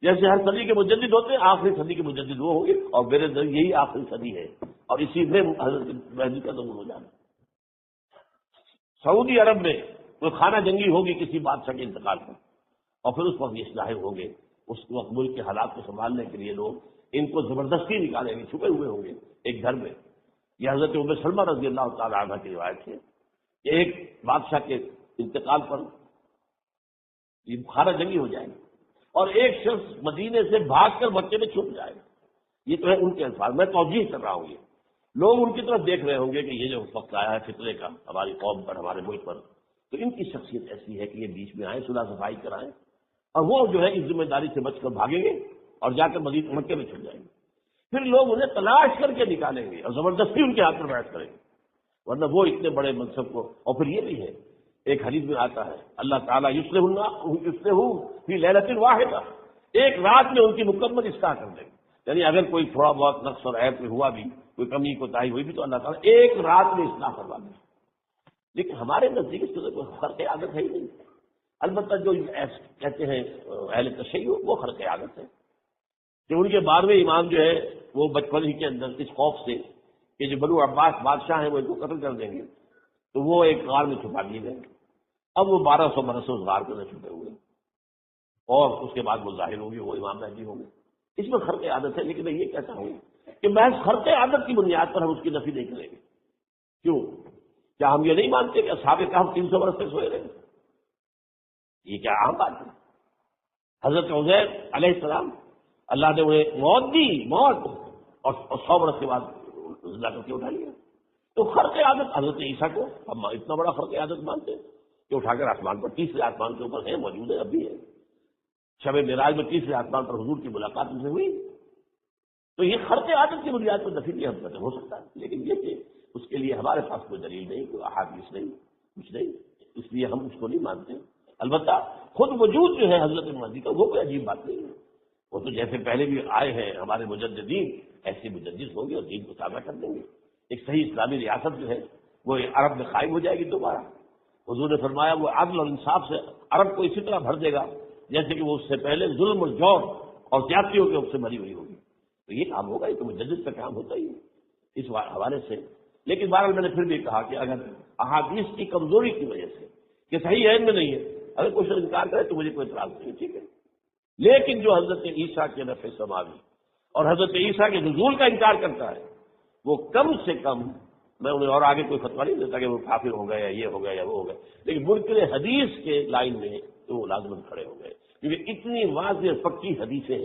جیسے ہر صدی کے مجدد ہوتے ہیں آخری صدی کے مجدد وہ ہوں گے، اور میرے نزدیک یہی آخری صدی ہے، اور اسی میں حضرت مہدی کا ظہور ہو جانا۔ سعودی عرب میں کوئی خانہ جنگی ہوگی کسی بادشاہ کے انتقال پر، اور پھر اس وقت یہ اصلاحیں ہوں گے، اس وقت ملک کے حالات کو سنبھالنے کے لیے لوگ ان کو زبردستی نکالیں گے، چھپے ہوئے ہوں گے ایک گھر میں۔ یہ حضرت ام سلمہ رضی اللہ تعالی عنہ کی روایت ہے کہ ایک بادشاہ کے انتقال پر یہ خانہ جنگی ہو جائے گی، اور ایک شخص مدینے سے بھاگ کر مکے میں چھپ جائے گا۔ یہ تو ہے ان کے الفاظ، میں توجیہ کر رہا ہوں، یہ لوگ ان کی طرف دیکھ رہے ہوں گے کہ یہ جو وقت آیا ہے فطرے کا ہماری قوم پر، ہمارے ملک پر، تو ان کی شخصیت ایسی ہے کہ یہ بیچ میں آئیں، صلح صفائی کرائیں، اور وہ جو ہے اس ذمہ داری سے بچ کر بھاگیں گے اور جا کر مدینہ مکے میں چھپ جائیں گے۔ پھر لوگ انہیں تلاش کر کے نکالیں گے اور زبردستی ان کے ہاتھ پر بیٹھ کریں گے، ورنہ وہ اتنے بڑے منصب کو۔ اور پھر یہ بھی ہے ایک حدیث میں آتا ہے اللہ تعالیٰ یصلح فی لیلۃ واحدہ، ایک رات میں ان کی مکمل اصلاح کر دیں گے، یعنی اگر کوئی تھوڑا بہت نقص اور عیب ہوا بھی، کوئی کمی کوتاہی ہوئی بھی، تو اللہ تعالیٰ ایک رات میں اصلاح کروا دیں۔ لیکن ہمارے نزدیک اس سے کوئی خرق عادت ہے ہی نہیں، البتہ جو کہتے ہیں اہل تشیع وہ خرق عادت ہے کہ ان کے 12ویں امام جو ہے وہ بچپن ہی کے اندر اس خوف سے کہ جو بنو عباس بادشاہ ہیں وہ ان کو قتل کر دیں گے، تو وہ ایک غار میں چھپا دیے گئے۔ اب وہ 1200 برس اس غار کے اندر چھپے ہوئے، اور اس کے بعد وہ ظاہر ہوگی، وہ امام مہدی ہوں گے۔ اس میں خرق عادت ہے، لیکن میں یہ کہتا ہوں کہ محض خرق عادت کی بنیاد پر ہم اس کی نفی نہیں کریں گے۔ کیوں؟ کیا ہم یہ نہیں مانتے کہ اصحاب کہف 300 برس تک سوئے رہے؟ یہ کیا عام بات ہے؟ حضرت عزیر علیہ السلام اللہ نے انہیں موت دی، موت، اور 100 برس کے بعد زندہ کر کے اٹھا لیا۔ تو خرق عادت حضرت عیسیٰ کو ہم اتنا بڑا خرق عادت مانتے ہیں کہ اٹھا کر آسمان پر، تیسرے آسمان کے اوپر ہے، موجود ہے، اب بھی ہے۔ شب معراج میں تیسرے آسمان پر حضور کی ملاقات ان سے ہوئی، تو یہ خرق عادت کی بنیاد پر نفی نہیں ہم ہو سکتا ہے، لیکن یہ کہ اس کے لیے ہمارے پاس کوئی دلیل نہیں، کوئی احادیث نہیں، کچھ نہیں، اس لیے ہم اس کو نہیں مانتے۔ البتہ خود وجود جو ہے حضرت مہدی کا وہ کوئی عجیب بات نہیں ہے، وہ تو جیسے پہلے بھی آئے ہیں ہمارے مجددین، ایسے مجدد ہوں گے اور دین کو تازہ کر دیں گے۔ ایک صحیح اسلامی ریاست جو ہے وہ عرب میں قائم ہو جائے گی دوبارہ۔ حضور نے فرمایا وہ عدل اور انصاف سے عرب کو اسی طرح بھر دے گا جیسے کہ وہ اس سے پہلے ظلم اور جور اور زیادتیوں کے سے بھری ہوئی ہوگی۔ تو یہ کام ہوگا، یہ تو مجدد کا کام ہوتا ہی ہے اس حوالے سے۔ لیکن بہرحال میں نے پھر بھی کہا کہ اگر احادیث کی کمزوری کی وجہ سے کہ صحیح عین میں نہیں ہے، اگر کوئی شخص انکار کرے تو مجھے کوئی اعتراض نہیں، ٹھیک ہے، لیکن جو حضرت عیسیٰ کے نفع سماوی اور حضرت عیسیٰ کے نزول کا انکار کرتا ہے وہ کم سے کم، میں انہیں اور آگے کوئی فتویٰ نہیں دیتا کہ وہ کافر ہو گئے یا یہ ہو گیا یا وہ ہو گئے، لیکن منکر حدیث کے لائن میں تو وہ لازماً کھڑے ہو گئے، کیونکہ اتنی واضح پکی حدیثیں ہیں۔